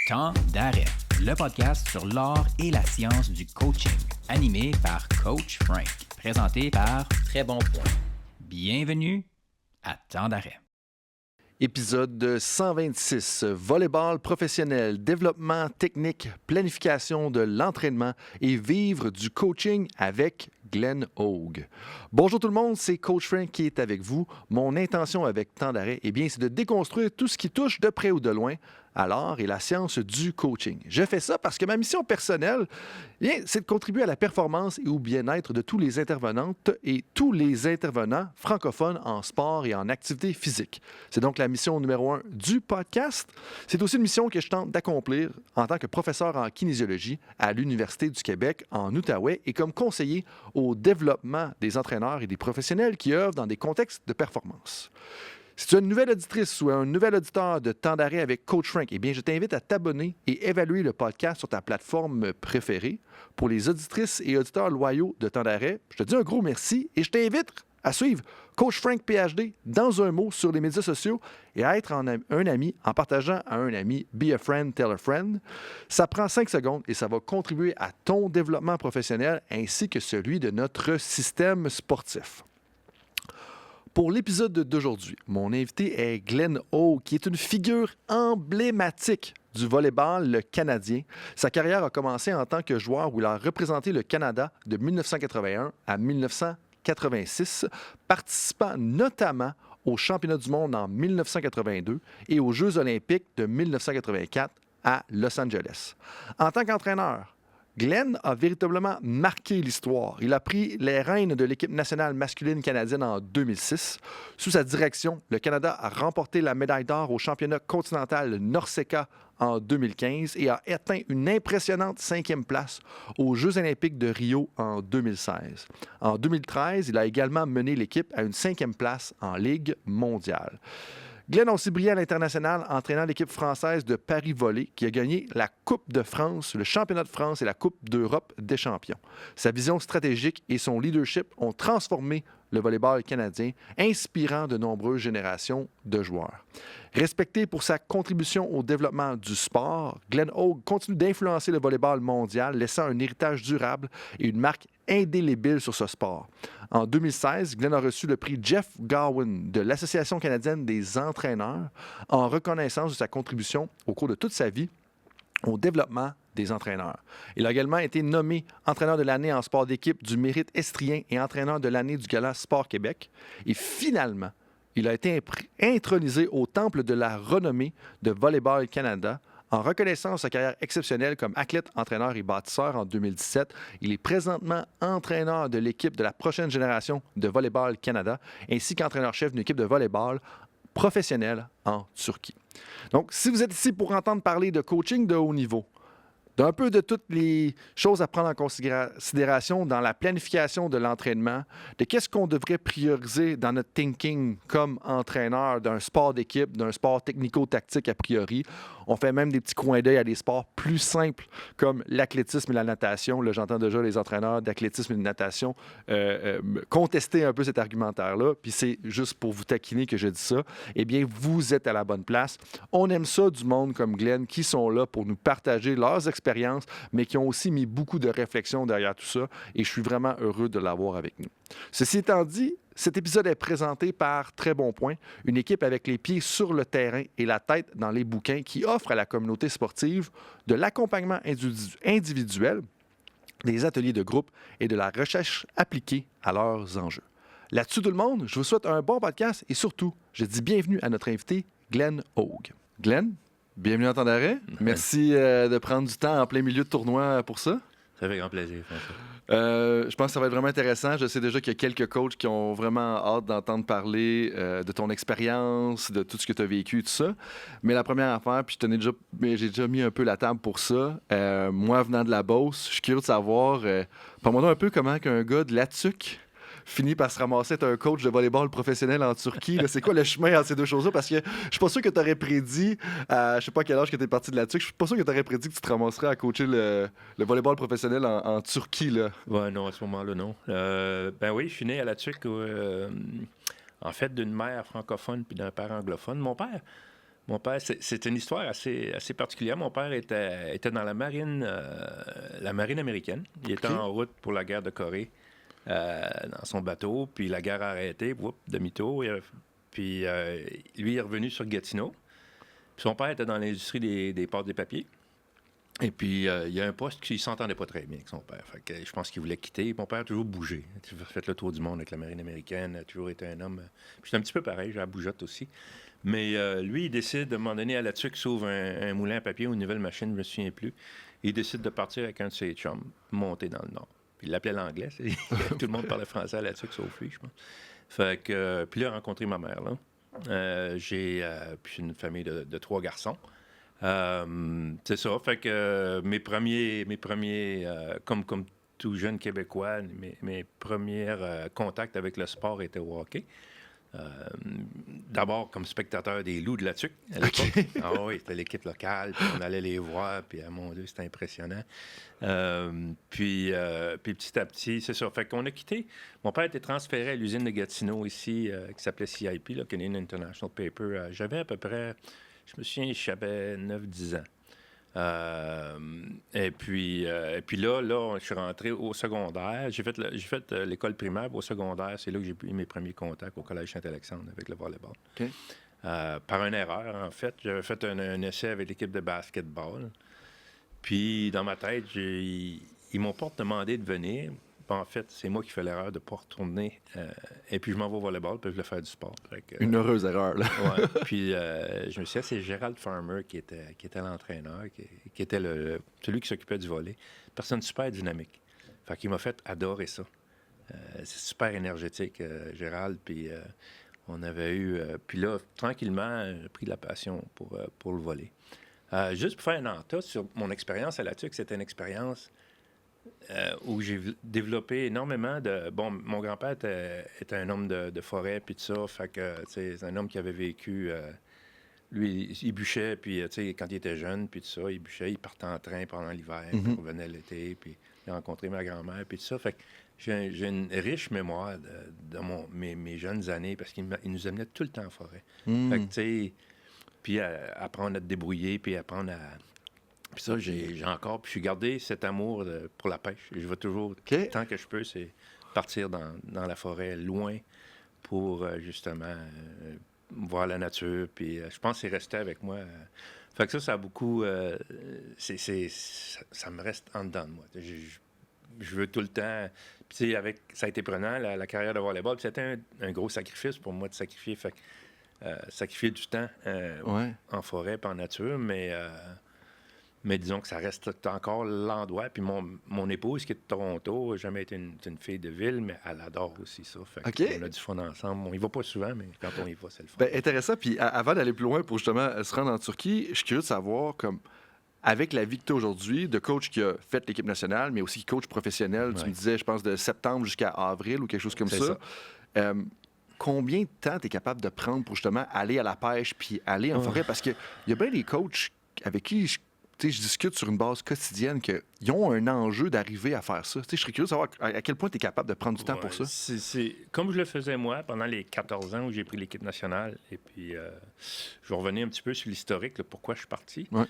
Temps d'arrêt, le podcast sur l'art et la science du coaching, animé par Coach Frank, présenté par Très Bon Point. Bienvenue à Temps d'arrêt. Épisode 126, volleyball professionnel, développement technique, planification de l'entraînement et vivre du coaching avec Glenn Hogue. Bonjour tout le monde, c'est Coach Frank qui est avec vous. Mon intention avec Temps d'arrêt, c'est de déconstruire tout ce qui touche de près ou de loin à l'art et la science du coaching. Je fais ça parce que ma mission personnelle, c'est de contribuer à la performance et au bien-être de tous les intervenantes et tous les intervenants francophones en sport et en activité physique. C'est donc la mission numéro 1 du podcast. C'est aussi une mission que je tente d'accomplir en tant que professeur en kinésiologie à l'Université du Québec en Outaouais et comme conseiller au développement des entraîneurs et des professionnels qui œuvrent dans des contextes de performance. Si tu es une nouvelle auditrice ou un nouvel auditeur de Temps d'arrêt avec Coach Frank, je t'invite à t'abonner et évaluer le podcast sur ta plateforme préférée. Pour les auditrices et auditeurs loyaux de Temps d'arrêt, je te dis un gros merci et je t'invite à suivre Coach Frank PhD dans un mot sur les médias sociaux et à être un ami en partageant à un ami « Be a friend, tell a friend ». Ça prend 5 secondes et ça va contribuer à ton développement professionnel ainsi que celui de notre système sportif. Pour l'épisode d'aujourd'hui, mon invité est Glenn Hogue, qui est une figure emblématique du volleyball canadien. Sa carrière a commencé en tant que joueur où il a représenté le Canada de 1981 à 1986, participant notamment aux Championnats du monde en 1982 et aux Jeux olympiques de 1984 à Los Angeles. En tant qu'entraîneur, Glenn a véritablement marqué l'histoire. Il a pris les rênes de l'équipe nationale masculine canadienne en 2006. Sous sa direction, le Canada a remporté la médaille d'or au championnat continental NORCECA en 2015 et a atteint une impressionnante 5e place aux Jeux olympiques de Rio en 2016. En 2013, il a également mené l'équipe à une 5e place en Ligue mondiale. Glenn a aussi brillé à l'international, entraînant l'équipe française de Paris Volley, qui a gagné la Coupe de France, le Championnat de France et la Coupe d'Europe des champions. Sa vision stratégique et son leadership ont transformé le volleyball canadien, inspirant de nombreuses générations de joueurs. Respecté pour sa contribution au développement du sport, Glenn Hogue continue d'influencer le volleyball mondial, laissant un héritage durable et une marque indélébile sur ce sport. En 2016, Glenn a reçu le prix Jeff Gowen de l'Association canadienne des entraîneurs en reconnaissance de sa contribution au cours de toute sa vie au développement des entraîneurs. Il a également été nommé entraîneur de l'année en sport d'équipe du Mérite estrien et entraîneur de l'année du Gala Sport Québec. Et finalement, il a été intronisé au Temple de la renommée de Volleyball Canada. En reconnaissance de sa carrière exceptionnelle comme athlète, entraîneur et bâtisseur en 2017, il est présentement entraîneur de l'équipe de la prochaine génération de Volleyball Canada, ainsi qu'entraîneur-chef d'une équipe de volleyball professionnelle en Turquie. Donc, si vous êtes ici pour entendre parler de coaching de haut niveau, d'un peu de toutes les choses à prendre en considération dans la planification de l'entraînement, de qu'est-ce qu'on devrait prioriser dans notre thinking comme entraîneur d'un sport d'équipe, d'un sport technico-tactique a priori. On fait même des petits coins d'œil à des sports plus simples comme l'athlétisme et la natation. Là, j'entends déjà les entraîneurs d'athlétisme et de natation contester un peu cet argumentaire-là. Puis c'est juste pour vous taquiner que je dis ça. Eh bien, vous êtes à la bonne place. On aime ça du monde comme Glenn qui sont là pour nous partager leurs expériences, mais qui ont aussi mis beaucoup de réflexion derrière tout ça. Et je suis vraiment heureux de l'avoir avec nous. Ceci étant dit, cet épisode est présenté par Très Bon Point, une équipe avec les pieds sur le terrain et la tête dans les bouquins qui offre à la communauté sportive de l'accompagnement individuel, des ateliers de groupe et de la recherche appliquée à leurs enjeux. Là-dessus, tout le monde, je vous souhaite un bon podcast et surtout, je dis bienvenue à notre invité, Glenn Hogue. Glenn, bienvenue à Temps d'arrêt. Merci de prendre du temps en plein milieu de tournoi pour ça. Ça fait grand plaisir, François. Je pense que ça va être vraiment intéressant. Je sais déjà qu'il y a quelques coachs qui ont vraiment hâte d'entendre parler de ton expérience, de tout ce que tu as vécu, tout ça. Mais la première affaire, puis j'ai déjà mis un peu la table pour ça. Moi, venant de la Beauce, je suis curieux de savoir, parle-moi un peu comment qu'un gars de Lattuc finit par se ramasser être un coach de volleyball professionnel en Turquie. Là, c'est quoi le chemin entre ces deux choses-là? Parce que je suis pas sûr que tu aurais prédit, je sais pas à quel âge que tu es parti de là-dessus, je suis pas sûr que tu aurais prédit que tu te ramasserais à coacher le volleyball professionnel en Turquie. Là. Ouais, non, à ce moment-là, non. Ben oui, je suis né à la Turque, en fait, d'une mère francophone puis d'un père anglophone. Mon père Mon père, c'est une histoire assez particulière. Mon père était dans la marine américaine. Il était en route pour la guerre de Corée dans son bateau, puis la guerre a arrêté, demi-tour. Puis lui, il est revenu sur Gatineau. Puis son père était dans l'industrie des pâtes et papiers. Et puis, il y a un poste qui ne s'entendait pas très bien avec son père. Fait que je pense qu'il voulait quitter. Mon père a toujours bougé. Il a fait le tour du monde avec la marine américaine. Il a toujours été un homme. Puis j'étais un petit peu pareil, j'ai la bougeotte aussi. Mais lui, il décide, à un moment donné, à la TUC, s'ouvre un moulin à papier ou une nouvelle machine, je ne me souviens plus. Il décide de partir avec un de ses chums, monter dans le Nord. Puis il l'appelait l'anglais. Tout le monde parlait français à la TUC, sauf lui, je pense. Fait que, puis là, il a rencontré ma mère, là. J'ai une famille de 3 garçons. C'est ça. Fait que mes premiers comme tout jeune Québécois, mes premiers contacts avec le sport étaient au hockey. D'abord comme spectateur des Loups de la TUC à l'époque. Okay. Ah oui, c'était l'équipe locale, puis on allait les voir, puis mon Dieu, c'était impressionnant. Puis petit à petit, c'est ça. Fait qu'on a quitté. Mon père était transféré à l'usine de Gatineau ici, qui s'appelait CIP, là, Canadian International Paper. J'avais à peu près, je me souviens, j'avais 9-10 ans. Et puis là, je suis rentré au secondaire. J'ai fait l'école primaire. Au secondaire, c'est là que j'ai eu mes premiers contacts au Collège Saint-Alexandre avec le volleyball. Okay. Par une erreur, en fait. J'avais fait un essai avec l'équipe de basketball. Puis, dans ma tête, ils m'ont pas demandé de venir. En fait, c'est moi qui fais l'erreur de ne pas retourner. Et puis, je m'en vais au volleyball, puis je voulais faire du sport. Une heureuse erreur, là. Ouais. Puis, je me suis dit, c'est Gérald Farmer qui était l'entraîneur, qui était celui qui s'occupait du volley. Personne super dynamique. Fait qu'il m'a fait adorer ça. C'est super énergétique, Gérald. Puis, on avait eu... puis là, tranquillement, j'ai pris de la passion pour le volley. Juste pour faire un entas sur mon expérience à la TUC, c'était une expérience... où j'ai développé énormément de... Bon, mon grand-père était un homme de forêt, puis tout ça, fait que, tu sais, c'est un homme qui avait vécu... lui, il bûchait, puis, tu sais, quand il était jeune, puis tout ça, il bûchait, il partait en train pendant l'hiver, puis il revenait l'été, puis il a rencontré ma grand-mère, puis tout ça, fait que j'ai une riche mémoire de mes jeunes années, parce qu'il nous amenait tout le temps en forêt. Fait que, tu sais, puis apprendre à te débrouiller, puis apprendre à... Puis ça, j'ai encore... Puis je suis gardé cet amour pour la pêche. Je vais toujours, tant que je peux, c'est partir dans la forêt, loin, pour justement voir la nature. Puis je pense que c'est resté avec moi. Fait que ça a beaucoup... ça me reste en dedans de moi. Je veux tout le temps... Puis tu sais, ça a été prenant, la carrière de volleyball. Puis c'était un gros sacrifice pour moi de sacrifier. Fait que sacrifier du temps en forêt, pas en nature, mais disons que ça reste encore l'endroit. Puis mon épouse, qui est de Toronto, n'a jamais été une fille de ville, mais elle adore aussi ça. Fait qu'on a du fun ensemble. On y va pas souvent, mais quand on y va, c'est le fun. Bien, intéressant. Puis avant d'aller plus loin pour justement se rendre en Turquie, je suis curieux de savoir, comme avec la vie que tu as aujourd'hui, de coach qui a fait l'équipe nationale, mais aussi coach professionnel, tu me disais, je pense, de septembre jusqu'à avril ou quelque chose comme ça. Combien de temps tu es capable de prendre pour justement aller à la pêche puis aller en forêt? Parce qu'il y a bien des coachs avec qui je discute sur une base quotidienne qu'ils ont un enjeu d'arriver à faire ça. Je serais curieux de savoir à quel point tu es capable de prendre du temps pour ça. C'est comme je le faisais moi pendant les 14 ans où j'ai pris l'équipe nationale. Et puis, je vais revenir un petit peu sur l'historique, pourquoi je suis parti. Ouais.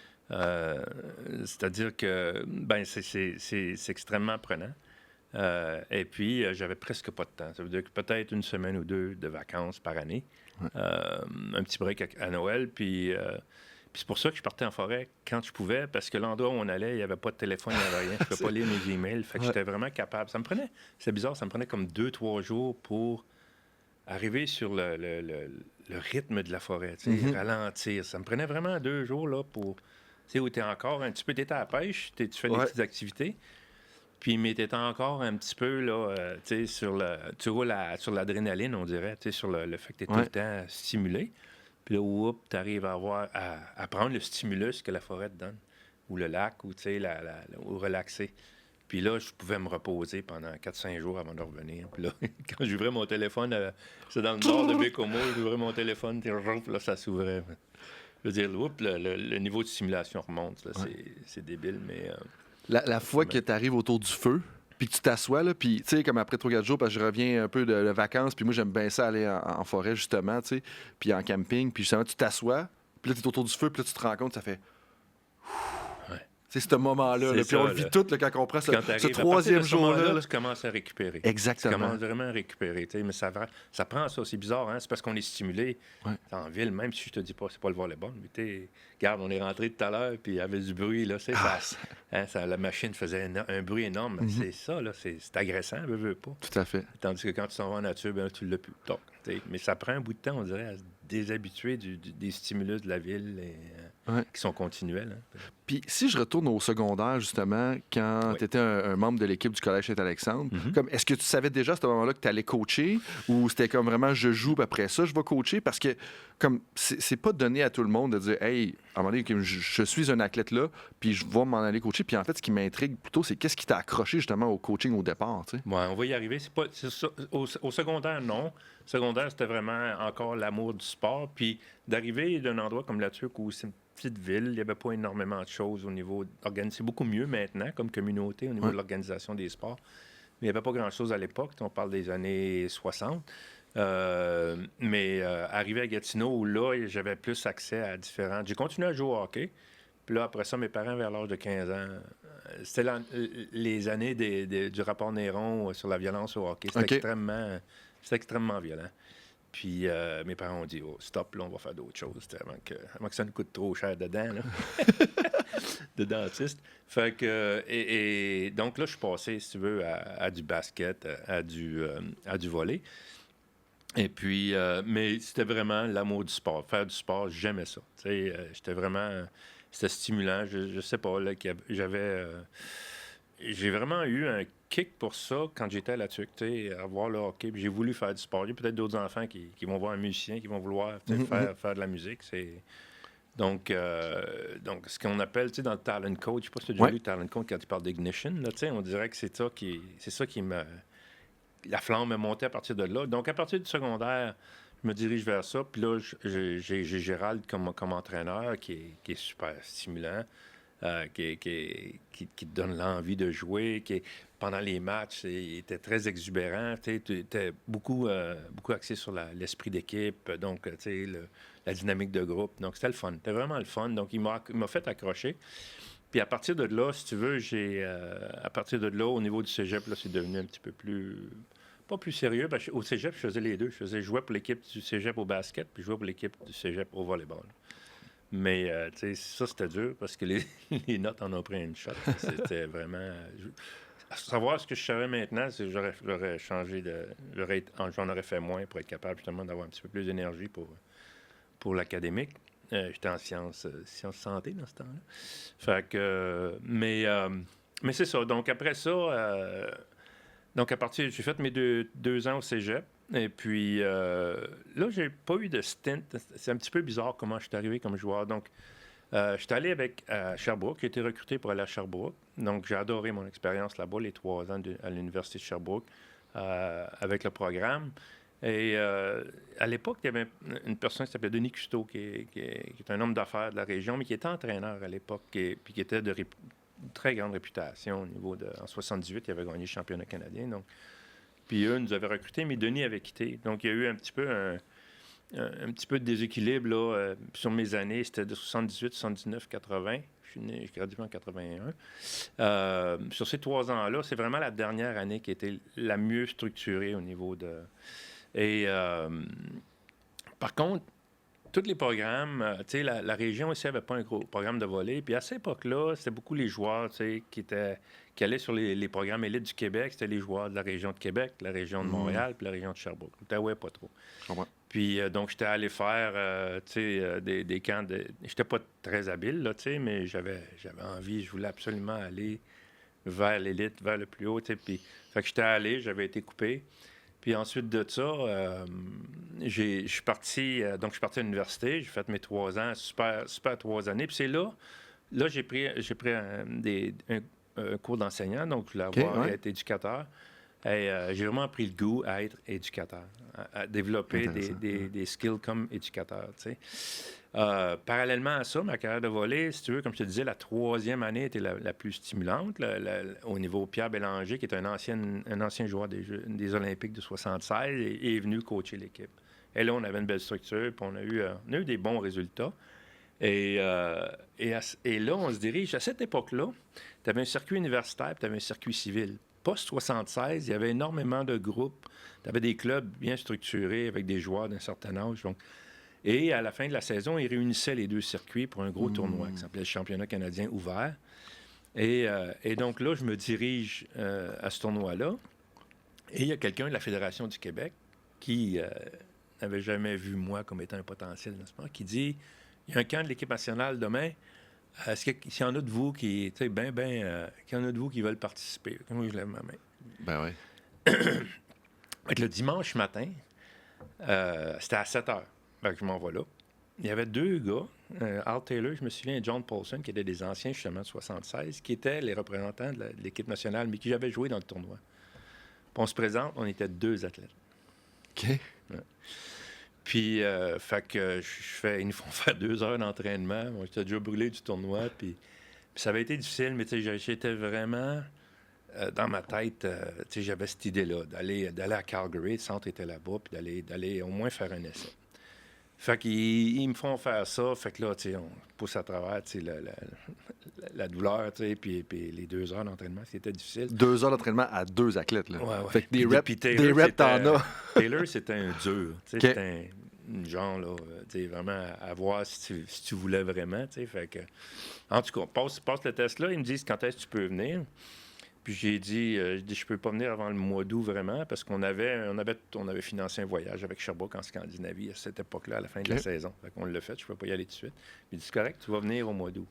C'est-à-dire que c'est extrêmement prenant. Et puis, j'avais presque pas de temps. Ça veut dire que peut-être une semaine ou 2 de vacances par année. Ouais. Un petit break à Noël, puis c'est pour ça que je partais en forêt quand je pouvais, parce que l'endroit où on allait, il n'y avait pas de téléphone, il n'y avait rien. Je ne pouvais pas lire mes emails. Fait que j'étais vraiment capable. C'est bizarre, ça me prenait comme 2-3 jours pour arriver sur le rythme de la forêt, ralentir. Ça me prenait vraiment 2 jours là, pour... Tu sais, où tu es encore un petit peu... Tu étais à la pêche, tu fais des petites activités. Mais tu étais encore un petit peu là, tu sais, tu roules sur l'adrénaline, on dirait, tu sais, sur le fait que tu es tout le temps stimulé. Puis là, tu arrives à prendre le stimulus que la forêt te donne, ou le lac, ou tu sais, ou relaxer. Puis là, je pouvais me reposer pendant 4-5 jours avant de revenir. Puis là, quand j'ouvrais mon téléphone, c'est dans le nord de Bécomo, j'ouvrais mon téléphone, puis là, ça s'ouvrait. Je veux dire, le niveau de stimulation remonte. Là, c'est débile, mais... La fois que tu arrives autour du feu, puis que tu t'assois, là, puis tu sais, comme après 3-4 jours, parce que je reviens un peu de vacances, puis moi, j'aime bien ça aller en forêt, justement, tu sais, puis en camping, puis justement, tu t'assois, puis Puis là, tu es autour du feu, puis là, tu te rends compte, ça fait... Ouais. C'est ce moment-là. Là. Puis on le vit tout là, quand on prend ce troisième jour-là. Là, tu commences à récupérer. Exactement. Tu commences vraiment à récupérer. Mais ça prend ça. C'est bizarre, hein? C'est parce qu'on est stimulé en ville, même si je te dis pas, c'est pas le volleyball. Mais regarde, on est rentré tout à l'heure, puis il y avait du bruit. Là, la machine faisait un bruit énorme. C'est ça, là, c'est agressant, veux pas. Tout à fait. Tandis que quand tu s'en vas en nature, ben, tu l'as plus. Donc, mais ça prend un bout de temps, on dirait, à se déshabituer des stimulus de la ville qui sont continuels. Hein. Puis si je retourne au secondaire, justement, quand tu étais un membre de l'équipe du Collège Saint-Alexandre, comme est-ce que tu savais déjà à ce moment-là que tu allais coacher ou c'était comme vraiment je joue, puis après ça, je vais coacher? Parce que comme c'est pas donné à tout le monde de dire hey, à un moment donné, je suis un athlète là, puis je vais m'en aller coacher. Puis en fait, ce qui m'intrigue plutôt, c'est qu'est-ce qui t'a accroché justement au coaching au départ, tu sais? Ouais, on va y arriver. C'est ça. Au secondaire, non. Au secondaire, c'était vraiment encore l'amour du sport. Puis d'arriver d'un endroit comme La Tuque où c'est une petite ville, il n'y avait pas énormément de choses au niveau organisé. C'est beaucoup mieux maintenant comme communauté au niveau de l'organisation des sports. Mais il n'y avait pas grand-chose à l'époque. On parle des années 60. Mais arrivé à Gatineau, où là, j'avais plus accès à différents... J'ai continué à jouer au hockey. Puis là, après ça, mes parents, vers l'âge de 15 ans, c'était les années du rapport Néron sur la violence au hockey. C'était extrêmement violent. Puis mes parents ont dit, oh, stop, là, on va faire d'autres choses avant que ça nous coûte trop cher dedans, là. De dentiste. Fait que, et donc là, je suis passé, si tu veux, à du basket, à du volley. Et puis, mais c'était vraiment l'amour du sport. Faire du sport, j'aimais ça. Tu sais, j'étais vraiment... C'était stimulant. Je sais pas, là, j'ai vraiment eu un kick pour ça quand j'étais à La Tuque, tu sais, à voir le hockey. Puis j'ai voulu faire du sport. Il y a peut-être d'autres enfants qui vont voir un musicien, qui vont vouloir faire de la musique. Donc, ce qu'on appelle, tu sais, dans le talent coach, je sais pas si tu as déjà lu talent coach quand tu parles d'ignition, là, tu sais, on dirait que c'est ça qui me... La flamme est montée à partir de là. Donc, à partir du secondaire, je me dirige vers ça. Puis là, j'ai Gérald comme entraîneur qui est super stimulant, qui te donne l'envie de jouer. Pendant les matchs, il était très exubérant. Tu étais beaucoup axé sur l'esprit d'équipe, donc la dynamique de groupe. Donc, c'était le fun. C'était vraiment le fun. Donc, il m'a fait accrocher. Puis à partir de là, si tu veux, à partir de là, au niveau du cégep, là, c'est devenu un petit peu plus... Pas plus sérieux. Ben, au cégep, je faisais les deux. Je jouais pour l'équipe du cégep au basket, puis je jouais pour l'équipe du cégep au volleyball. Mais, tu sais, ça, c'était dur parce que les notes en ont pris une shot. C'était vraiment... À savoir ce que je savais maintenant, c'est que j'aurais changé j'en aurais fait moins pour être capable, justement, d'avoir un petit peu plus d'énergie pour l'académique. J'étais en sciences santé dans ce temps-là. Fait que... mais c'est ça. Donc, après ça... Donc, j'ai fait mes deux ans au cégep. Et puis, là, j'ai pas eu de stint. C'est un petit peu bizarre comment je suis arrivé comme joueur. Donc, je suis allé avec Sherbrooke. J'ai été recruté pour aller à Sherbrooke. Donc, j'ai adoré mon expérience là-bas, les 3 ans à l'Université de Sherbrooke, avec le programme. Et à l'époque, il y avait une personne qui s'appelait Denis Cousteau, qui est un homme d'affaires de la région, mais qui était entraîneur à l'époque, puis qui était de très grande réputation au niveau de... En 78, il avait gagné le championnat canadien. Donc, puis eux nous avaient recrutés, mais Denis avait quitté. Donc, il y a eu un petit peu de déséquilibre là, sur mes années. C'était de 78, 79, 80. J'ai gradué en 81. Sur ces 3 ans-là, c'est vraiment la dernière année qui était la mieux structurée au niveau de... Et par contre, tous les programmes, tu sais, la région aussi n'avait pas un gros programme de volley. Puis à cette époque-là, c'était beaucoup les joueurs, tu sais, qui allaient sur les programmes élites du Québec. C'était les joueurs de la région de Québec, la région de Montréal, puis la région de Sherbrooke. L'Outaouais, pas trop. Puis donc, j'étais allé faire, tu sais, des camps de... J'étais pas très habile, là, tu sais, mais j'avais envie, je voulais absolument aller vers l'élite, vers le plus haut, tu sais. Puis, fait que j'étais allé, j'avais été coupé. Puis ensuite de ça, je suis parti à l'université. J'ai fait mes 3 ans, super 3 années. Puis c'est là j'ai pris un cours d'enseignant, donc je voulais avoir être éducateur. Et j'ai vraiment pris le goût à être éducateur, à développer des skills comme éducateur, tu sais. Parallèlement à ça, ma carrière de volley, si tu veux, comme je te disais, la 3e année était la plus stimulante. Au niveau Pierre Bélanger, qui est un ancien joueur des Olympiques de 76, est venu coacher l'équipe. Et là, on avait une belle structure, puis on a eu des bons résultats. Et là, on se dirige. À cette époque-là, tu avais un circuit universitaire et tu avais un circuit civil. Post-76, il y avait énormément de groupes. Tu avais des clubs bien structurés avec des joueurs d'un certain âge. Donc, et à la fin de la saison, ils réunissaient les deux circuits pour un gros tournoi qui s'appelait le Championnat canadien ouvert. Et donc là, je me dirige à ce tournoi-là. Et il y a quelqu'un de la Fédération du Québec qui n'avait jamais vu moi comme étant un potentiel, n'est-ce pas, qui dit, il y a un camp de l'équipe nationale demain. Est-ce qu'il y en a de vous qui, tu sais, qu'il y en a de vous qui veulent participer? Moi, je lève ma main. Ben oui. Donc, le dimanche matin, c'était à 7 h. Donc, je m'en vais là. Il y avait deux gars, Al Taylor, je me souviens, et John Paulson, qui étaient des anciens, justement, de 76, qui étaient les représentants de l'équipe nationale, mais qui avaient joué dans le tournoi. Puis on se présente, on était 2 athlètes. OK. Ouais. Puis, fait que ils nous font faire 2 heures d'entraînement. Moi, j'étais déjà brûlé du tournoi, puis ça avait été difficile, mais tu sais, j'étais vraiment... dans ma tête, j'avais cette idée-là, d'aller à Calgary, le centre était là-bas, puis d'aller au moins faire un essai. Fait qu'ils me font faire ça, fait que là, on pousse à travers la douleur, puis les 2 heures d'entraînement, c'était difficile. 2 heures d'entraînement à 2 athlètes, là. Ouais. Fait que des reps, t'en as. Taylor, c'était un dur. Okay. C'était un genre, là, vraiment à voir si tu voulais vraiment, fait que... En tout cas, passe le test-là, ils me disent quand est-ce que tu peux venir. Puis j'ai dit, je peux pas venir avant le mois d'août vraiment, parce qu'on avait financé un voyage avec Sherbrooke en Scandinavie à cette époque-là, à la fin de la saison. Fait qu'on l'a fait, je peux pas y aller tout de suite. Il dit, c'est correct, tu vas venir au mois d'août.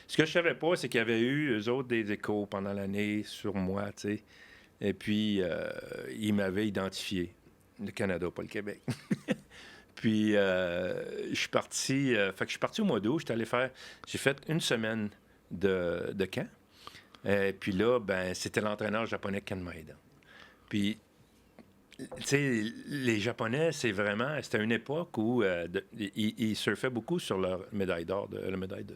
Ce que je savais pas, c'est qu'il y avait eu, eux autres, des échos pendant l'année sur moi, tu sais. Et puis, ils m'avaient identifié. Le Canada, pas le Québec. Puis, je suis parti au mois d'août, j'ai fait 1 semaine de camp. Puis là, c'était l'entraîneur japonais Ken Maeda. Puis, tu sais, les Japonais, c'était une époque où ils surfaient beaucoup sur leur médaille d'or.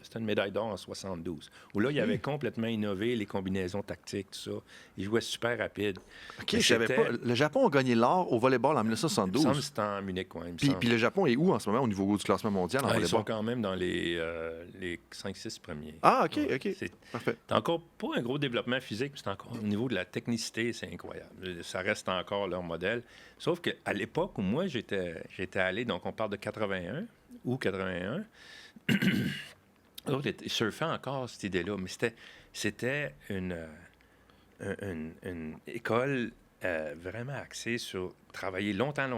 C'était une médaille d'or en 72. Où là, ils avaient complètement innové les combinaisons tactiques, tout ça. Ils jouaient super rapide. OK, je savais pas. Le Japon a gagné l'or au volleyball en 1972. Il me semble que c'était en Munich, oui. Puis le Japon est où en ce moment au niveau du classement mondial en volleyball? Ils sont quand même dans les 5-6 premiers. Ah, OK, ouais. OK. Parfait. C'est encore pas un gros développement physique, mais c'est encore au niveau de la technicité, c'est incroyable. Ça reste encore leur modèle. Sauf qu'à l'époque où moi, j'étais allé, donc on parle de 81 ou 81, ils surfaient encore cette idée-là, mais c'était une école vraiment axée sur travailler longtemps,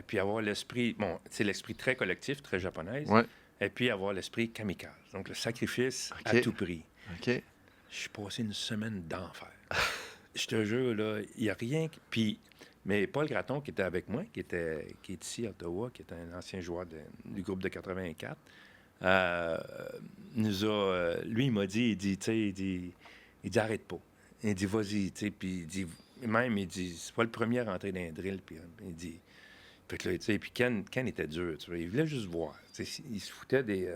puis avoir l'esprit, l'esprit très collectif, très japonais, et puis avoir l'esprit kamikaze, donc le sacrifice à tout prix. OK. Je suis passé une semaine d'enfer. Je te jure, là, il n'y a rien... Mais Paul Gratton, qui était avec moi, qui est ici à Ottawa, qui est un ancien joueur du groupe de 84, lui, il m'a dit, il dit, arrête pas. Il dit, vas-y, tu sais, puis il dit, c'est pas le premier à rentrer dans un drill, puis il dit, fait que là, tu sais, puis Ken était dur, tu vois, il voulait juste voir, tu sais, il se foutait des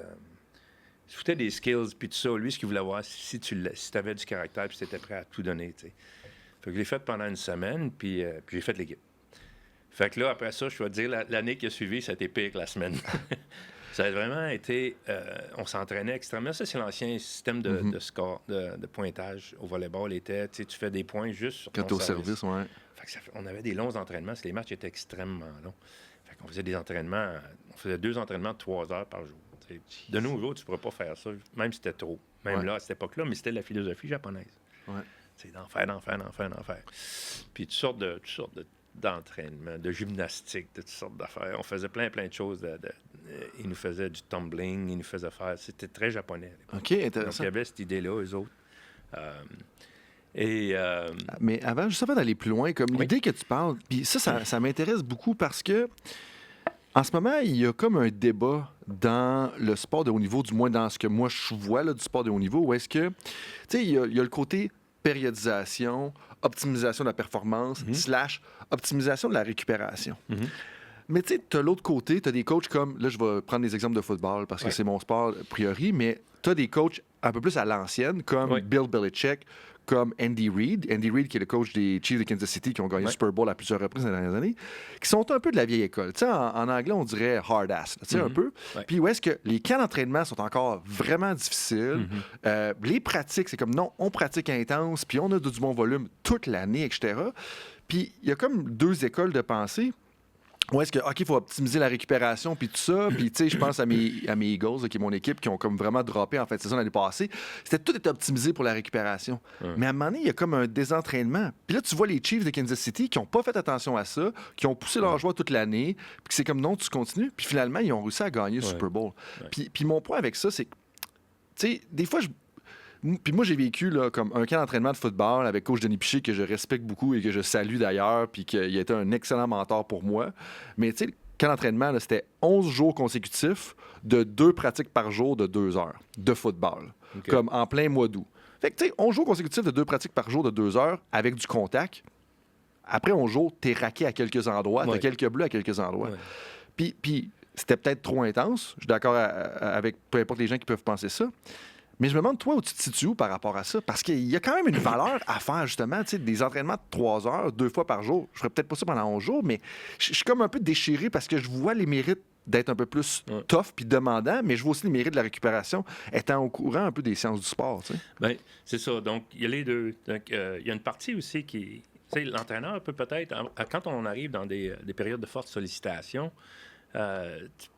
skills, puis tout ça. Lui, ce qu'il voulait voir, si tu avais du caractère, puis si tu étais prêt à tout donner, tu sais. Fait que je l'ai fait pendant 1 semaine, puis j'ai fait l'équipe. Fait que là, après ça, je dois te dire, l'année qui a suivi, ça a été pire que la semaine. Ça a vraiment été... on s'entraînait extrêmement. Ça, c'est l'ancien système de score, de pointage au volleyball. Tu fais des points juste sur ton service. Ouais. Fait que on avait des longs entraînements. Les matchs étaient extrêmement longs. Fait qu'on faisait des entraînements... On faisait 2 entraînements de 3 heures par jour. T'sais. De nos jours, tu ne pourrais pas faire ça, même si c'était trop. Même là, à cette époque-là, mais c'était la philosophie japonaise. Ouais. C'est d'en faire. Puis toutes sortes d'entraînement, de gymnastique, de toutes sortes d'affaires. On faisait plein de choses. Ils nous faisaient du tumbling, ils nous faisaient faire... C'était très japonais. OK, intéressant. Donc, il y avait cette idée-là, eux autres. Mais avant, juste avant d'aller plus loin, comme l'idée que tu parles, puis ça m'intéresse beaucoup parce que en ce moment, il y a comme un débat dans le sport de haut niveau, du moins dans ce que moi je vois là, du sport de haut niveau, où est-ce que, tu sais, il y a le côté périodisation, optimisation de la performance, / optimisation de la récupération. Mais tu sais, tu as l'autre côté, tu as des coachs comme, là, je vais prendre des exemples de football parce que c'est mon sport a priori, mais tu as des coachs un peu plus à l'ancienne, comme Bill Belichick, comme Andy Reid. Andy Reid, qui est le coach des Chiefs de Kansas City, qui ont gagné le Super Bowl à plusieurs reprises dans les dernières années, qui sont un peu de la vieille école. Tu sais, en anglais, on dirait hard ass, tu sais, un peu. Ouais. Puis où est-ce que les camps d'entraînement sont encore vraiment difficiles. Les pratiques, c'est comme non, on pratique intense, puis on a du bon volume toute l'année, etc. Puis il y a comme deux écoles de pensée. Où est-ce que, OK, il faut optimiser la récupération, puis tout ça. Puis, tu sais, je pense à mes Eagles, là, qui est mon équipe, qui ont comme vraiment droppé en fait saison l'année passée. Tout était optimisé pour la récupération. Mais à un moment donné, il y a comme un désentraînement. Puis là, tu vois les Chiefs de Kansas City qui n'ont pas fait attention à ça, qui ont poussé leur joie toute l'année, puis c'est comme non, tu continues. Puis finalement, ils ont réussi à gagner le Super Bowl. Puis mon point avec ça, c'est que, tu sais, des fois, puis moi, j'ai vécu là, comme un camp d'entraînement de football avec coach Denis Piché, que je respecte beaucoup et que je salue d'ailleurs, puis qu'il a été un excellent mentor pour moi. Mais tu sais, le camp d'entraînement, là, c'était 11 jours consécutifs de 2 pratiques par jour de 2 heures de football, comme en plein mois d'août. Fait que tu sais, 11 jours consécutifs de 2 pratiques par jour de 2 heures avec du contact. Après 11 jours, t'es raqué à quelques endroits, t'as quelques bleus à quelques endroits. Puis c'était peut-être trop intense. Je suis d'accord avec peu importe les gens qui peuvent penser ça. Mais je me demande, toi, où tu te situes par rapport à ça? Parce qu'il y a quand même une valeur à faire, justement, tu sais, des entraînements de 3 heures, 2 fois par jour. Je ferais peut-être pas ça pendant 11 jours, mais je suis comme un peu déchiré parce que je vois les mérites d'être un peu plus tough puis demandant, mais je vois aussi les mérites de la récupération, étant au courant un peu des sciences du sport, tu sais. Bien, c'est ça. Donc, il y a les deux. Donc, il y a une partie aussi qui... Tu sais, l'entraîneur peut peut-être... Quand on arrive dans des périodes de forte sollicitation,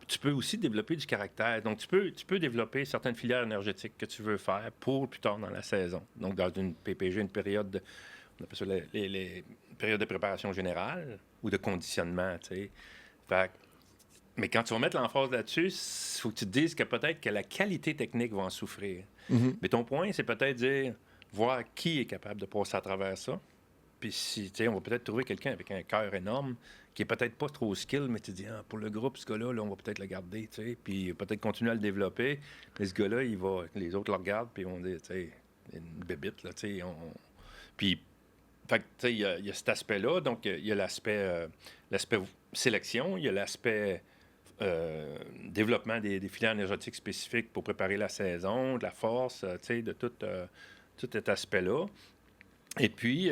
tu peux aussi développer du caractère. Donc, tu peux développer certaines filières énergétiques que tu veux faire pour plus tard dans la saison. Donc, dans une PPG, une période on appelle ça les périodes de préparation générale ou de conditionnement, tu sais. Mais quand tu vas mettre l'emphase là-dessus, il faut que tu te dises que peut-être que la qualité technique va en souffrir. Mais ton point, c'est peut-être dire, voir qui est capable de passer à travers ça. Puis si, tu sais, on va peut-être trouver quelqu'un avec un cœur énorme qui est peut-être pas trop skill, mais tu dis, pour le groupe, ce gars-là, là, on va peut-être le garder, tu sais, puis peut-être continuer à le développer. Mais ce gars-là, les autres le regardent, puis on dit, tu sais, une bébite, là, tu sais. Puis, fait que, tu sais, il y a cet aspect-là. Donc, il y a l'aspect sélection, il y a l'aspect développement des filières énergétiques spécifiques pour préparer la saison, de la force, tu sais, de tout cet aspect-là. Et puis,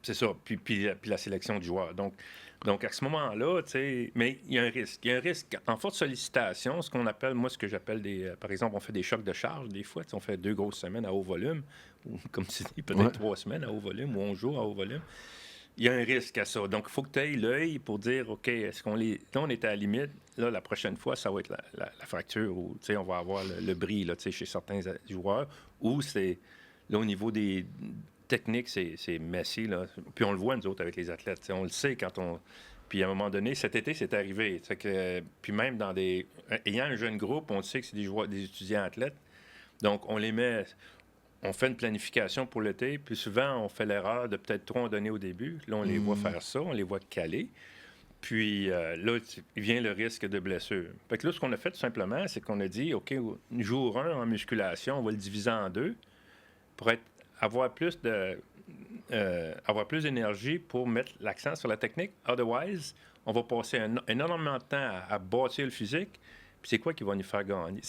c'est ça, puis la sélection du joueur. Donc à ce moment-là, tu sais, mais il y a un risque. Il y a un risque en forte sollicitation, ce que j'appelle par exemple, on fait des chocs de charge des fois. On fait 2 grosses semaines à haut volume, ou comme tu dis, peut-être 3 semaines à haut volume, ou 11 jours à haut volume. Il y a un risque à ça. Donc, il faut que tu aies l'œil pour dire, OK, est-ce qu'on là, on est à la limite. Là, la prochaine fois, ça va être la fracture, ou, tu sais, on va avoir le bris, là, tu sais, chez certains joueurs, ou c'est... Là, au niveau des techniques, c'est messy, là. Puis on le voit, nous autres, avec les athlètes. T'sais, on le sait quand on... Puis à un moment donné, cet été, c'est arrivé. Puis même dans ayant un jeune groupe, on sait que c'est des étudiants athlètes. Donc, on les met... On fait une planification pour l'été, puis souvent, on fait l'erreur de peut-être trop en donner au début. Là, on les voit faire ça, on les voit caler. Puis là, il vient le risque de blessure. Fait que là, ce qu'on a fait, tout simplement, c'est qu'on a dit, OK, jour 1 en musculation, on va le diviser en 2 pour avoir plus d'énergie pour mettre l'accent sur la technique. Otherwise, on va passer énormément de temps à bâtir le physique. Puis c'est quoi qui va nous faire gagner?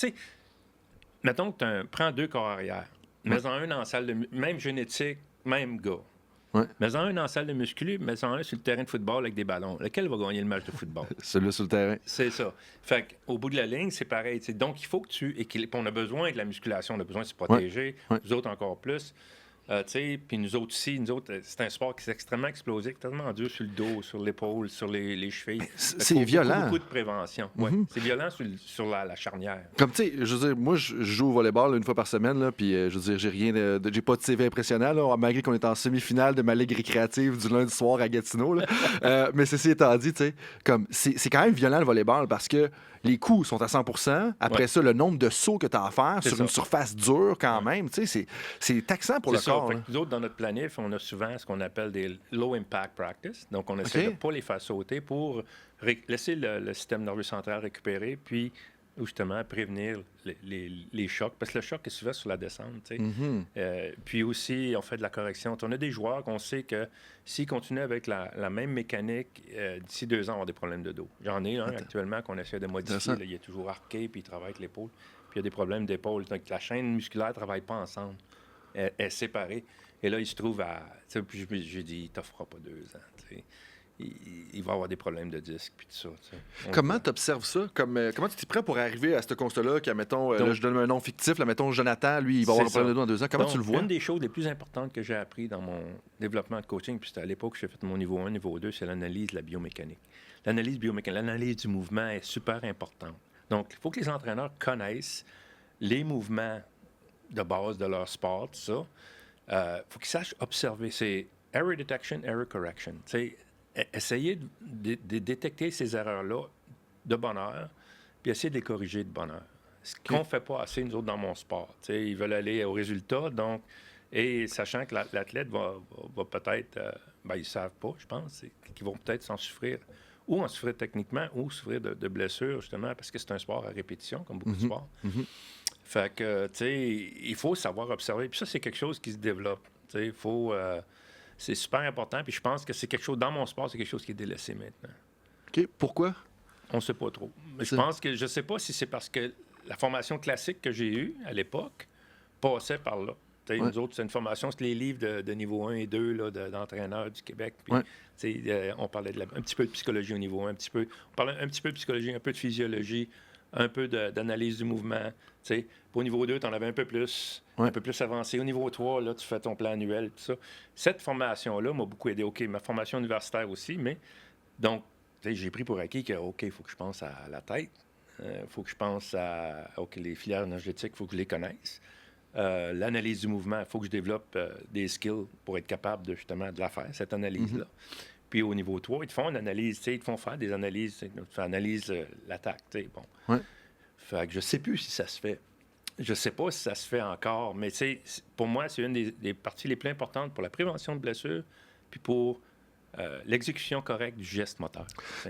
Mettons que prends 2 corps arrière. Mets-en un en salle de... Même génétique, même gars. Mets-en un en salle de muscu, mets-en un sur le terrain de football avec des ballons. Lequel va gagner le match de football? Celui-là sur le terrain. C'est ça. Fait qu'au bout de la ligne, c'est pareil. T'sais. Donc, il faut que tu équilibres. On a besoin de la musculation, on a besoin de se protéger. Nous autres, encore plus. Puis nous autres aussi, c'est un sport qui est extrêmement explosif, tellement dur sur le dos, sur l'épaule, sur les chevilles. C'est violent. Beaucoup de prévention. C'est violent sur la charnière. Comme tu sais, je veux dire, moi, je joue au volleyball une fois par semaine, là, puis je veux dire, j'ai pas de CV impressionnant, là, malgré qu'on est en semi-finale de ma ligue récréative du lundi soir à Gatineau. Là. Mais ceci étant dit, tu sais, comme c'est quand même violent le volleyball parce que les coups sont à 100%. Après ça, le nombre de sauts que tu as à faire sur une surface dure quand même, tu sais, c'est taxant pour le corps. Fait que nous autres, dans notre planif, on a souvent ce qu'on appelle des low impact practice. Donc, on essaie de ne pas les faire sauter pour laisser le système nerveux central récupérer, puis justement prévenir les chocs. Parce que le choc est souvent sur la descente. Tu sais. Puis aussi, on fait de la correction. On a des joueurs qu'on sait que s'ils continuent avec la même mécanique, d'ici 2 ans, on va avoir des problèmes de dos. J'en ai un actuellement qu'on essaie de modifier. Là, il est toujours arqué, puis il travaille avec l'épaule. Puis il y a des problèmes d'épaule. Donc, la chaîne musculaire ne travaille pas ensemble. est séparée. Et là, il se trouve à... Puis j'ai dit, il t'offrira pas 2 ans. T'sais. Il va avoir des problèmes de disque, puis tout ça. Comment tu observes ça? Comment tu t'y prends pour arriver à ce constat-là, mettons, là, je donne un nom fictif, là, mettons Jonathan, lui, il va avoir un problème de dos dans 2 ans. Comment tu le vois? Une des choses les plus importantes que j'ai appris dans mon développement de coaching, puis c'était à l'époque que j'ai fait mon niveau 1, niveau 2, c'est l'analyse de la biomécanique. L'analyse biomécanique, l'analyse du mouvement est super importante. Donc, il faut que les entraîneurs connaissent les mouvements de base de leur sport, tout ça. Il faut qu'ils sachent observer. C'est error detection, error correction. T'sais, essayer de détecter ces erreurs-là de bonne heure, puis essayer de les corriger de bonne heure. Ce qu'on ne fait pas assez, nous autres, dans mon sport. T'sais, ils veulent aller au résultat, donc, et sachant que l'athlète va peut-être... ils ne savent pas, je pense, qu'ils vont peut-être s'en souffrir, ou en souffrir techniquement, ou souffrir de blessures, justement, parce que c'est un sport à répétition, comme beaucoup de sports. Fait que, tu sais, il faut savoir observer. Puis ça, c'est quelque chose qui se développe. Tu sais, il faut... c'est super important. Puis je pense que c'est quelque chose... Dans mon sport, c'est quelque chose qui est délaissé maintenant. OK. Pourquoi? On ne sait pas trop. Je pense que... Je ne sais pas si c'est parce que la formation classique que j'ai eue à l'époque passait par là. Ouais. Nous autres, c'est une formation, c'est les livres de niveau 1 et 2 là, d'entraîneurs du Québec. Puis, on parlait un petit peu de psychologie au niveau 1, on parlait un petit peu de psychologie, un peu de physiologie, un peu d'analyse du mouvement. Puis au niveau 2, tu en avais un peu plus avancé. Au niveau 3, là, tu fais ton plan annuel, tout ça. Cette formation-là m'a beaucoup aidé. OK, ma formation universitaire aussi, mais donc, j'ai pris pour acquis que, OK, il faut que je pense à la tête. Il faut que je pense à, OK, les filières énergétiques, il faut que je les connaisse. L'analyse du mouvement, il faut que je développe des skills pour être capable de la faire, cette analyse-là. Puis au niveau 3, ils te font une analyse, ils te font faire des analyses, tu analyses l'attaque, bon. Ouais. Fait que je sais plus si ça se fait. Je sais pas si ça se fait encore, mais pour moi, c'est une des parties les plus importantes pour la prévention de blessures, puis pour l'exécution correcte du geste moteur.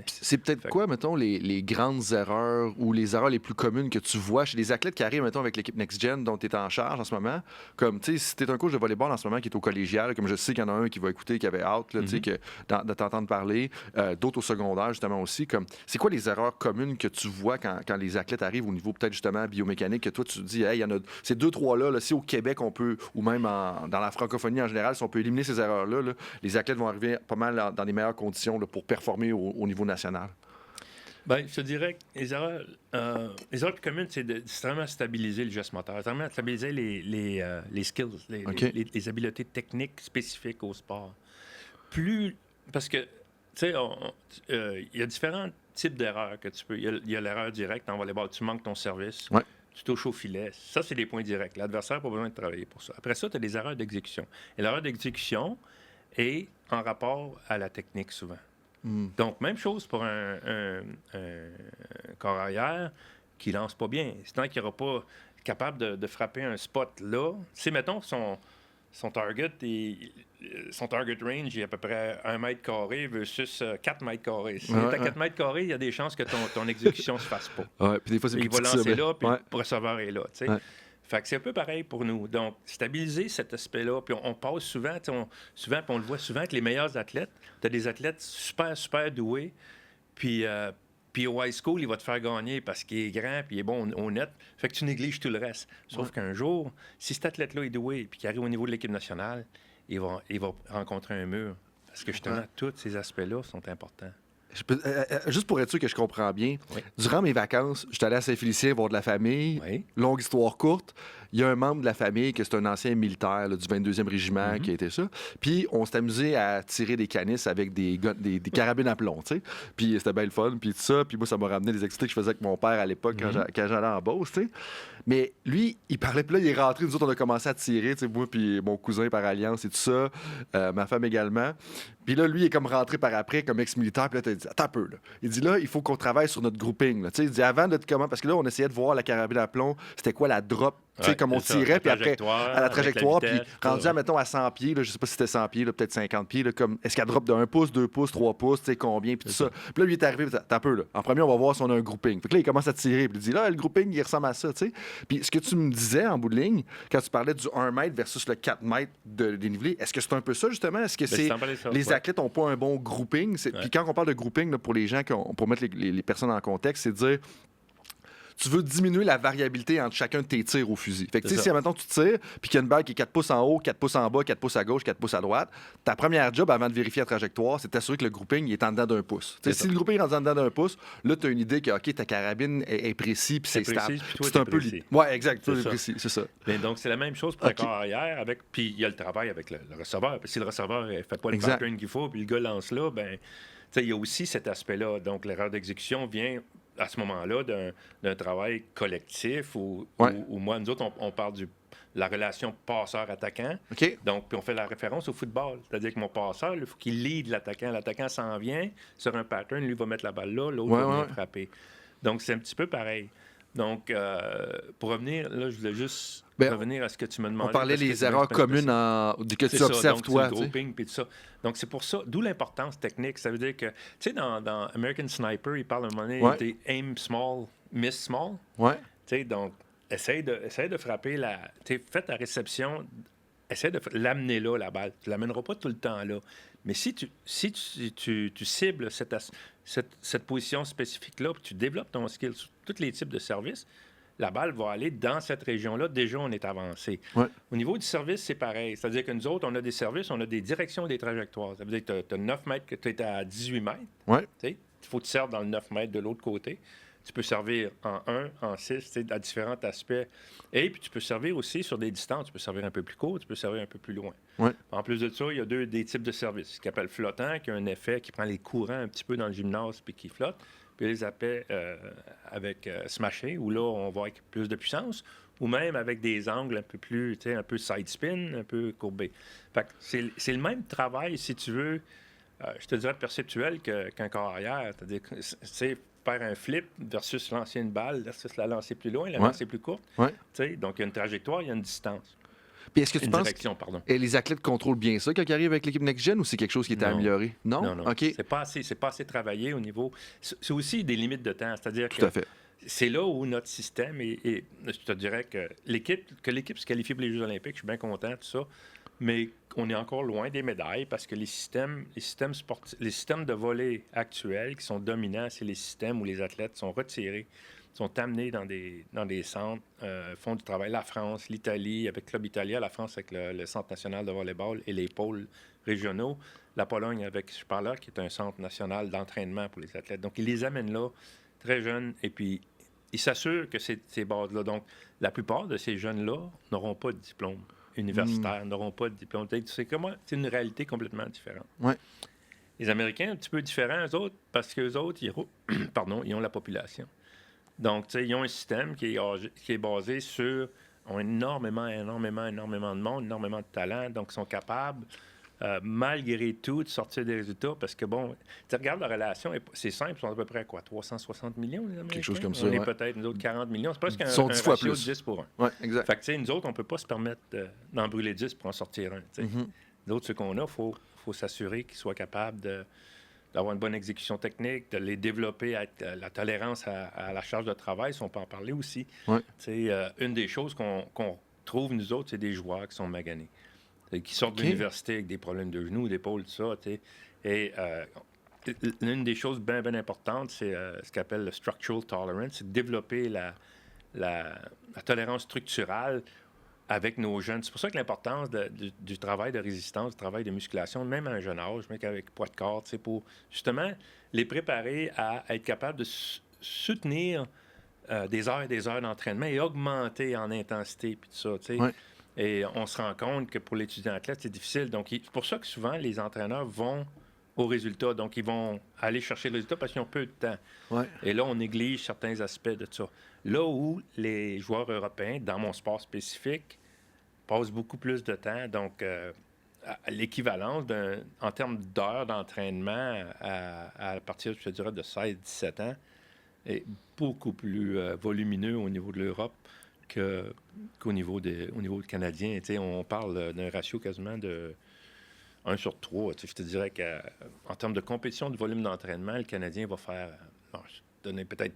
C'est peut-être quoi, mettons, les grandes erreurs ou les erreurs les plus communes que tu vois chez les athlètes qui arrivent, mettons, avec l'équipe Next Gen dont tu es en charge en ce moment? Comme, tu sais, si tu es un coach de volleyball en ce moment qui est au collégial, comme je sais qu'il y en a un qui va écouter, qui avait hâte, là, tu sais, de t'entendre parler, d'autres au secondaire, justement, aussi. Comme, c'est quoi les erreurs communes que tu vois quand les athlètes arrivent au niveau, peut-être, justement, biomécanique, que toi, tu te dis, hey, il y en a ces 2-3-là, là, si au Québec, on peut, ou même dans la francophonie en général, si on peut éliminer ces erreurs-là, là, les athlètes vont arriver pas mal dans les meilleures conditions là, pour performer au niveau national? Bien, je te dirais que les erreurs communes, c'est vraiment stabiliser le geste moteur, c'est vraiment stabiliser les skills, les habiletés techniques spécifiques au sport. Parce que, tu sais, il y a différents types d'erreurs que tu peux... Il y a l'erreur directe en volleyball, tu manques ton service. Ouais. Tu touches au filet. Ça, c'est des points directs. L'adversaire n'a pas besoin de travailler pour ça. Après ça, tu as des erreurs d'exécution. Et l'erreur d'exécution est en rapport à la technique, souvent. Donc, même chose pour un corps arrière qui lance pas bien. C'est tant qu'il n'aura pas capable de frapper un spot là. Si, mettons, son target range est à peu près 1 mètre carré versus 4 mètres carrés. Si tu as 4 mètres carrés, il y a des chances que ton exécution ne se fasse pas. Ouais, puis des fois, c'est il va lancer là, puis le receveur est là. Fait que c'est un peu pareil pour nous. Donc, stabiliser cet aspect-là. Puis on passe souvent, puis on le voit souvent, que les meilleurs athlètes, tu as des athlètes super, super doués, puis au high school, il va te faire gagner parce qu'il est grand, puis il est bon au net. Fait que tu négliges tout le reste. Sauf qu'un jour, si cet athlète-là est doué, puis qu'il arrive au niveau de l'équipe nationale, il va rencontrer un mur. Parce que justement, tous ces aspects-là sont importants. Juste pour être sûr que je comprends bien, durant mes vacances, je suis allé à Saint-Félicien voir de la famille. Longue histoire courte. Il y a un membre de la famille qui est un ancien militaire là, du 22e régiment qui a été ça. Puis on s'est amusé à tirer des canisses avec des carabines à plomb, tu sais. Puis c'était bien le fun, puis tout ça. Puis moi, ça m'a ramené des activités que je faisais avec mon père à l'époque quand j'allais en Beauce, tu sais. Mais lui, il parlait, puis là, il est rentré. Nous autres, on a commencé à tirer, tu sais, moi puis mon cousin par alliance et tout ça, ma femme également. Puis là, lui, il est comme rentré par après comme ex-militaire. Puis là, t'as dit, attends un peu, là. Il dit, là, il faut qu'on travaille sur notre grouping, là. Tu sais, il dit, avant de comment, parce que là, on essayait de voir la carabine à plomb, c'était quoi la drop, tu sais, comme on tirait, puis après, à la trajectoire, puis rendu, mettons, à 100 pieds, là, je sais pas si c'était 100 pieds, là, peut-être 50 pieds, là, comme, est-ce qu'elle drop de 1 pouce, 2 pouces, 3 pouces, tu sais, combien, puis tout ça. Puis là, lui, il est arrivé, attends un peu, là. En premier, on va voir si on a un grouping. Fait que là, il commence à tirer, puis il dit, là, le grouping, il ressemble à ça, tu sais. Puis ce que tu me disais, en bout de ligne, quand tu parlais du 1 mètre versus le 4 mètres de dénivelé, est-ce que c'est un peu ça, justement? Est-ce que les athlètes n'ont pas un bon grouping? Puis quand on parle de grouping, là, pour les gens, pour mettre les personnes en contexte, c'est de dire, tu veux diminuer la variabilité entre chacun de tes tirs au fusil. Fait que, tu sais, C'est si, maintenant tu tires, puis qu'il y a une balle qui est 4 pouces en haut, 4 pouces en bas, 4 pouces à gauche, 4 pouces à droite, ta première job avant de vérifier la trajectoire, c'est d'assurer que le grouping il est en dedans d'un pouce. Tu sais, si le grouping est en dedans d'un pouce, là, tu as une idée que, OK, ta carabine est précis, puis c'est stable. C'est un peu Ouais, exact. Toi, c'est précis, c'est ça. Mais donc, c'est la même chose pour le corps arrière, puis il y a le travail avec le receveur. Puis si le receveur ne fait pas le pattern qu'il faut, puis le gars lance là, ben il y a aussi cet aspect-là. Donc, l'erreur d'exécution vient à ce moment-là d'un travail collectif où moi, nous autres, on parle de la relation passeur-attaquant. Okay. Donc, puis on fait la référence au football. C'est-à-dire que mon passeur, il faut qu'il lead l'attaquant. L'attaquant s'en vient sur un pattern, lui va mettre la balle là, l'autre va venir frapper. Donc, c'est un petit peu pareil. Donc, pour revenir, là, je voulais juste revenir à ce que tu me demandais. On parlait des erreurs communes que tu observes, toi. C'est le grouping, puis tout ça. Donc, c'est pour ça, d'où l'importance technique. Ça veut dire que, tu sais, dans American Sniper, il parle à un moment donné, des aim small, miss small. Ouais. Tu sais, donc, essaye de frapper tu sais, fais ta réception, essaye de l'amener là, la balle. Tu ne l'amèneras pas tout le temps là. Mais si tu cibles cette position spécifique-là, puis tu développes ton skill sur tous les types de services, la balle va aller dans cette région-là. Déjà, on est avancé. Ouais. Au niveau du service, c'est pareil. C'est-à-dire que nous autres, on a des services, on a des directions, des trajectoires. Ça veut dire que tu as 9 mètres, que tu es à 18 mètres. Ouais. Il faut que tu serves dans le 9 mètres de l'autre côté. Tu peux servir en 1, en 6, à différents aspects. Et puis, tu peux servir aussi sur des distances. Tu peux servir un peu plus court, tu peux servir un peu plus loin. Ouais. En plus de ça, il y a des types de services. Ce qu'on appelle flottant, qui a un effet qui prend les courants un petit peu dans le gymnase puis qui flotte. Puis les appels avec smashé, où là, on va avec plus de puissance, ou même avec des angles un peu plus, tu sais, un peu side spin, un peu courbés. Fait que c'est le même travail, si tu veux, je te dirais perceptuel qu'un corps arrière. C'est-à-dire que, c'est faire un flip versus lancer une balle, versus la lancer plus loin, la lancer plus courte. Ouais. Tu sais, donc, il y a une trajectoire, il y a une distance. Puis est-ce que tu penses que les athlètes contrôlent bien ça quand ils arrivent avec l'équipe Next Gen ou c'est quelque chose qui est amélioré? Non? Non. OK. C'est pas assez travaillé au niveau... C'est aussi des limites de temps. C'est-à-dire Tout à fait. C'est là où notre système, et je te dirais que l'équipe se qualifie pour les Jeux olympiques, je suis bien content, tout ça, mais on est encore loin des médailles parce que les systèmes de volley actuels qui sont dominants, c'est les systèmes où les athlètes sont retirés, sont amenés dans des centres, font du travail. La France, l'Italie, avec Club Italia, la France avec le Centre national de volleyball et les pôles régionaux, la Pologne avec Sparla, qui est un centre national d'entraînement pour les athlètes. Donc, ils les amènent là, très jeunes, et puis ils s'assurent que ces bases-là. Donc, la plupart de ces jeunes-là n'auront pas de diplôme universitaire, n'auront pas de diplôme. C'est une réalité complètement différente. Ouais. Les Américains, un petit peu différents, eux autres, parce qu'eux autres, ils ont la population. Donc, tu sais, ils ont un système qui est basé sur... ont énormément de monde, énormément de talent, donc ils sont capables, malgré tout, de sortir des résultats, parce que, bon, tu regardes la relation, c'est simple, ils sont à peu près à quoi, 360 millions, les Américains? Quelque chose comme ça, on est peut-être, nous autres, 40 millions. C'est presque un plus. ratio de 10 pour 1. Oui, exact. Fait que, tu sais, nous autres, on ne peut pas se permettre d'en brûler 10 pour en sortir un. Nous autres, ceux qu'on a, il faut s'assurer qu'ils soient capables d'avoir une bonne exécution technique, de les développer avec la tolérance à la charge de travail, si on peut en parler aussi. Ouais. Une des choses qu'on trouve, nous autres, c'est des joueurs qui sont maganés, qui sortent de l'université avec des problèmes de genoux, d'épaule, tout ça. Et l'une des choses bien importantes, c'est ce qu'on appelle le structural tolerance, c'est de développer la tolérance structurale avec nos jeunes. C'est pour ça que l'importance du travail de résistance, du travail de musculation, même à un jeune âge, même avec poids de corps, pour justement les préparer à être capables de soutenir des heures et des heures d'entraînement et augmenter en intensité, puis tout ça, Ouais. Et on se rend compte que pour l'étudiant athlète, c'est difficile. Donc, c'est pour ça que souvent, les entraîneurs vont au résultat. Donc, ils vont aller chercher le résultat parce qu'ils ont peu de temps. Ouais. Et là, on néglige certains aspects de ça. Là où les joueurs européens, dans mon sport spécifique, passent beaucoup plus de temps. Donc, l'équivalence en termes d'heures d'entraînement à partir, je dirais, de 16-17 ans est beaucoup plus volumineux au niveau de l'Europe qu'au niveau du Canadien. On parle d'un ratio quasiment de 1 sur 3. Je te dirais qu'en termes de compétition de volume d'entraînement, le Canadien va faire... je vais donner peut-être...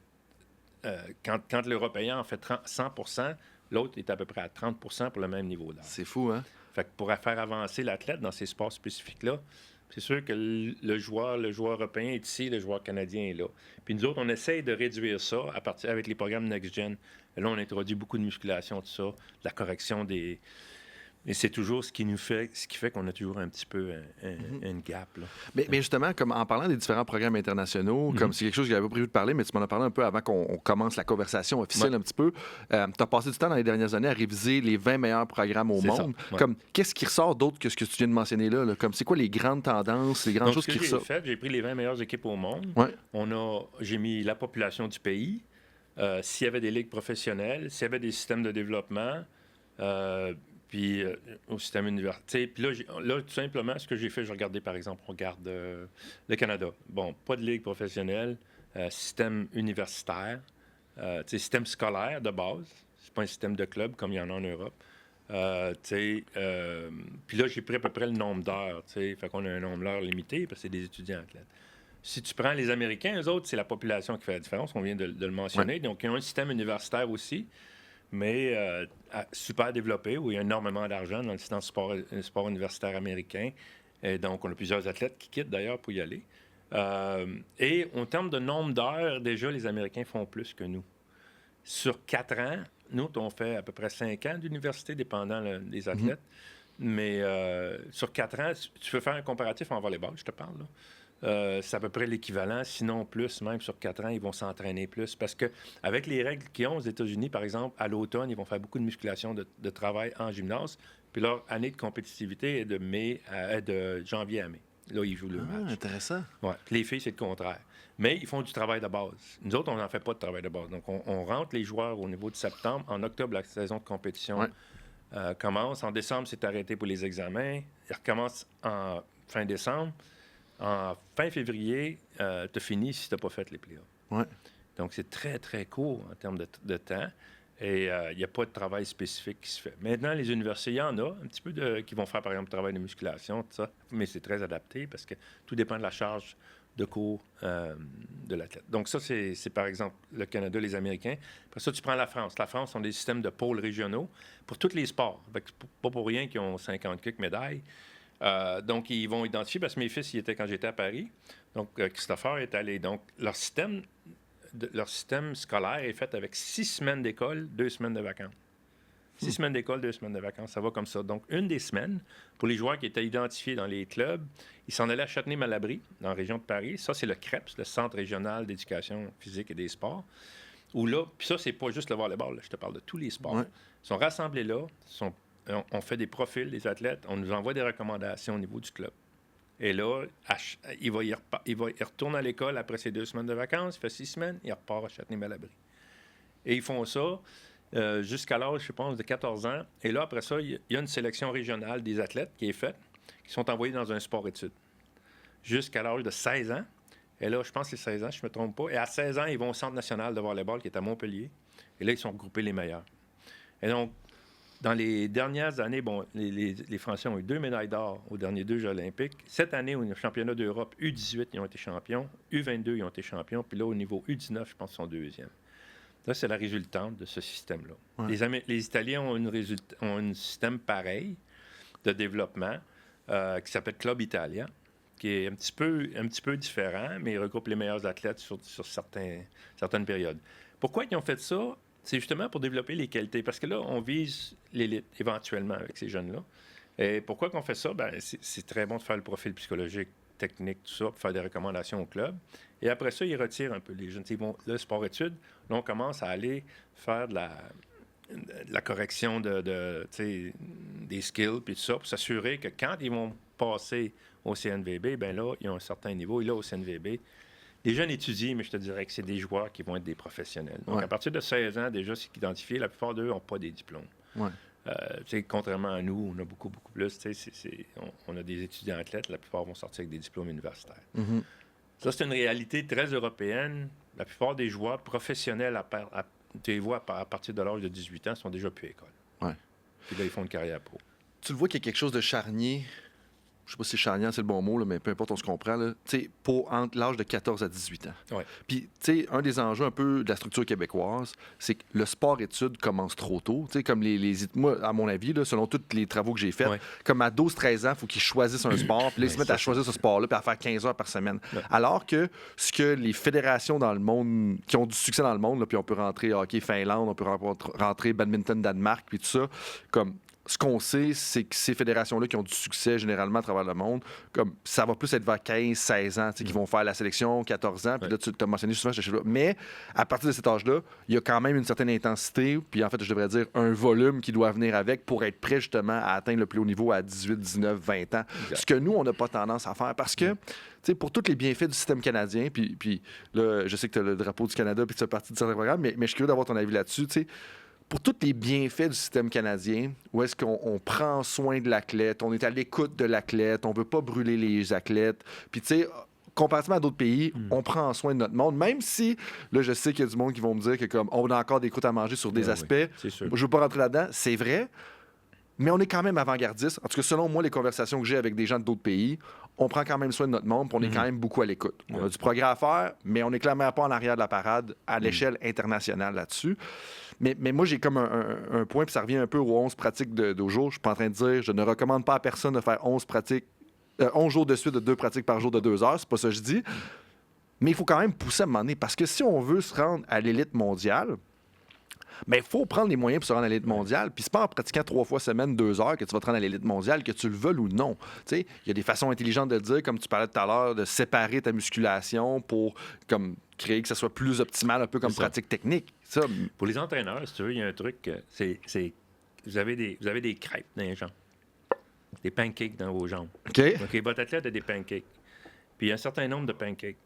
quand l'Européen en fait 100%, l'autre est à peu près à 30% pour le même niveau d'âge. C'est fou, hein? Fait que pour faire avancer l'athlète dans ces sports spécifiques-là, C'est sûr que le joueur européen est ici, le joueur canadien est là. Puis nous autres, on essaye de réduire ça avec les programmes Next Gen. Là, on introduit beaucoup de musculation, tout ça, de la correction des... Et c'est toujours ce qui fait qu'on a toujours un petit peu un gap. Là. Mais justement, comme en parlant des différents programmes internationaux, comme c'est quelque chose que j'avais pas prévu de parler, mais tu m'en as parlé un peu avant qu'on commence la conversation officielle un petit peu. Tu as passé du temps dans les dernières années à réviser les 20 meilleurs programmes au monde. Ça, ouais. Comme, qu'est-ce qui ressort d'autre que ce que tu viens de mentionner là? Comme, c'est quoi les grandes tendances, les grandes choses qui ressortent? J'ai pris les 20 meilleures équipes au monde. Ouais. J'ai mis la population du pays, s'il y avait des ligues professionnelles, s'il y avait des systèmes de développement, puis au système universitaire. Puis là, tout simplement, ce que j'ai fait, je regardais, par exemple, on regarde le Canada. Bon, pas de ligue professionnelle, système universitaire, système scolaire de base. C'est pas un système de club comme il y en a en Europe. Puis là, j'ai pris à peu près le nombre d'heures. Fait qu'on a un nombre d'heures limité parce que c'est des étudiants athlètes. Si tu prends les Américains, eux autres, c'est la population qui fait la différence. On vient de le mentionner. Ouais. Donc, ils ont un système universitaire aussi, mais super développé, où il y a énormément d'argent dans le système sport universitaire américain. Et donc, on a plusieurs athlètes qui quittent d'ailleurs pour y aller. Et en termes de nombre d'heures, déjà, les Américains font plus que nous. Sur 4 ans, nous, on fait à peu près 5 ans d'université, dépendant des athlètes. Mais sur 4 ans, tu veux faire un comparatif en volleyball, je te parle, là. C'est à peu près l'équivalent, sinon plus, même sur 4 ans, ils vont s'entraîner plus. Parce qu'avec les règles qu'ils ont aux États-Unis, par exemple, à l'automne, ils vont faire beaucoup de musculation de travail en gymnase. Puis leur année de compétitivité est de janvier à mai. Là, ils jouent le match. Ah, intéressant. Ouais. Puis les filles, c'est le contraire. Mais ils font du travail de base. Nous autres, on n'en fait pas de travail de base. Donc, on rentre les joueurs au niveau de septembre. En octobre, la saison de compétition commence. En décembre, c'est arrêté pour les examens. Ils recommencent en fin décembre. En fin février, tu as fini si tu n'as pas fait les playoffs. Ouais. Donc, c'est très, très court en termes de temps. Et il n'y a pas de travail spécifique qui se fait. Maintenant, les universités, il y en a un petit peu qui vont faire, par exemple, le travail de musculation, tout ça. Mais c'est très adapté parce que tout dépend de la charge de cours de l'athlète. Donc, ça, c'est par exemple le Canada, les Américains. Après ça, tu prends la France. La France, on a des systèmes de pôles régionaux pour tous les sports. Pas pour rien qu'ils ont 50 quelques médailles. Donc, ils vont identifier, parce que mes fils, ils étaient quand j'étais à Paris. Donc, Christopher est allé. Donc, leur système scolaire est fait avec 6 semaines d'école, 2 semaines de vacances. 6 semaines d'école, 2 semaines de vacances. Ça va comme ça. Donc, une des semaines, pour les joueurs qui étaient identifiés dans les clubs, ils s'en allaient à Châtenay-Malabry, dans la région de Paris. Ça, c'est le CREPS, le Centre régional d'éducation physique et des sports. Où là, puis ça, c'est pas juste le volleyball. Là, je te parle de tous les sports. Ouais. Ils sont rassemblés là, on fait des profils des athlètes, on nous envoie des recommandations au niveau du club. Et là, il retourne à l'école après ses 2 semaines de vacances, il fait 6 semaines, il repart à Châtenay-Malabry. Et ils font ça jusqu'à l'âge, je pense, de 14 ans. Et là, après ça, il y a une sélection régionale des athlètes qui est faite, qui sont envoyés dans un sport-études. Jusqu'à l'âge de 16 ans. Et là, je pense que c'est 16 ans, je ne me trompe pas. Et à 16 ans, ils vont au Centre national de volleyball qui est à Montpellier. Et là, ils sont regroupés les meilleurs. Et donc, dans les dernières années, bon, les Français ont eu 2 médailles d'or aux derniers 2 Jeux olympiques. Cette année, au championnat d'Europe, U18, ils ont été champions. U22, ils ont été champions. Puis là, au niveau U19, je pense qu'ils sont 2e. Ça, c'est la résultante de ce système-là. Ouais. Les Italiens ont un système pareil de développement qui s'appelle Club Italia, qui est un petit peu différent, mais il regroupe les meilleurs athlètes sur certaines périodes. Pourquoi ils ont fait ça? C'est justement pour développer les qualités. Parce que là, on vise l'élite éventuellement avec ces jeunes-là. Et pourquoi qu'on fait ça? Bien, c'est très bon de faire le profil psychologique, technique, tout ça, pour faire des recommandations au club. Et après ça, ils retirent un peu les jeunes. Ils vont, là, sport-études, là, on commence à aller faire de la correction des skills puis tout ça, pour s'assurer que quand ils vont passer au CNVB, bien là, ils ont un certain niveau. Et là, au CNVB, les jeunes étudient, mais je te dirais que c'est des joueurs qui vont être des professionnels. Donc, à partir de 16 ans, déjà, c'est identifié. La plupart d'eux n'ont pas des diplômes. Ouais. Contrairement à nous, on a beaucoup, beaucoup plus. On a des étudiants athlètes, la plupart vont sortir avec des diplômes universitaires. Mm-hmm. Ça, c'est une réalité très européenne. La plupart des joueurs professionnels, tu les vois à partir de l'âge de 18 ans, sont déjà plus à l'école. Ouais. Puis là, ils font une carrière pro. Tu le vois qu'il y a quelque chose de charnier je sais pas si charnière, c'est le bon mot, là, mais peu importe, on se comprend, là, pour entre l'âge de 14 à 18 ans. Ouais. Puis, tu sais, un des enjeux un peu de la structure québécoise, c'est que le sport-études commence trop tôt. Tu sais, comme moi, à mon avis, là, selon tous les travaux que j'ai faits, comme à 12-13 ans, il faut qu'ils choisissent un sport, puis là, ils se mettent à choisir ce sport-là, puis à faire 15 heures par semaine. Ouais. Alors que ce que les fédérations dans le monde, qui ont du succès dans le monde, là, puis on peut rentrer hockey Finlande, on peut rentrer badminton Danemark, puis tout ça, comme... Ce qu'on sait, c'est que ces fédérations-là qui ont du succès généralement à travers le monde, comme ça va plus être vers 15, 16 ans, qui vont faire la sélection, 14 ans, puis là, tu as mentionné justement ce chiffre-là. Mais à partir de cet âge-là, il y a quand même une certaine intensité, puis en fait, je devrais dire un volume qui doit venir avec pour être prêt justement à atteindre le plus haut niveau à 18, 19, 20 ans. Exact. Ce que nous, on n'a pas tendance à faire parce que, pour tous les bienfaits du système canadien, puis là, je sais que tu as le drapeau du Canada, puis tu fais partie de certains programmes, mais je suis curieux d'avoir ton avis là-dessus, tu sais. Pour tous les bienfaits du système canadien, où est-ce qu'on prend soin de l'athlète, on est à l'écoute de l'athlète, on ne veut pas brûler les athlètes. Puis, tu sais, comparativement à d'autres pays, on prend soin de notre monde, même si, là, je sais qu'il y a du monde qui vont me dire que comme on a encore des croûtes à manger sur des aspects. Oui, c'est sûr. Je ne veux pas rentrer là-dedans, c'est vrai, mais on est quand même avant-gardiste. En tout cas, selon moi, les conversations que j'ai avec des gens d'autres pays, on prend quand même soin de notre monde, puis on est quand même beaucoup à l'écoute. On a du progrès à faire, mais on n'est clairement pas en arrière de la parade à l'échelle internationale là-dessus. Mais moi, j'ai comme un point, puis ça revient un peu aux 11 pratiques d'aujourd'hui. Je suis pas en train de dire, je ne recommande pas à personne de faire 11 jours de suite de 2 pratiques par jour de 2 heures. C'est pas ça que je dis. Mais il faut quand même pousser à un moment donné, parce que si on veut se rendre à l'élite mondiale, mais il faut prendre les moyens pour se rendre à l'élite mondiale. Puis c'est pas en pratiquant 3 fois semaine, 2 heures, que tu vas te rendre à l'élite mondiale, que tu le veuilles ou non. Il y a des façons intelligentes de le dire, comme tu parlais tout à l'heure, de séparer ta musculation pour comme créer que ça soit plus optimal, un peu comme pratique technique. Ça. Pour les entraîneurs, si tu veux, il y a un truc, c'est vous avez des crêpes dans les jambes, des pancakes dans vos jambes. OK, votre athlète a des pancakes. Puis il y a un certain nombre de pancakes.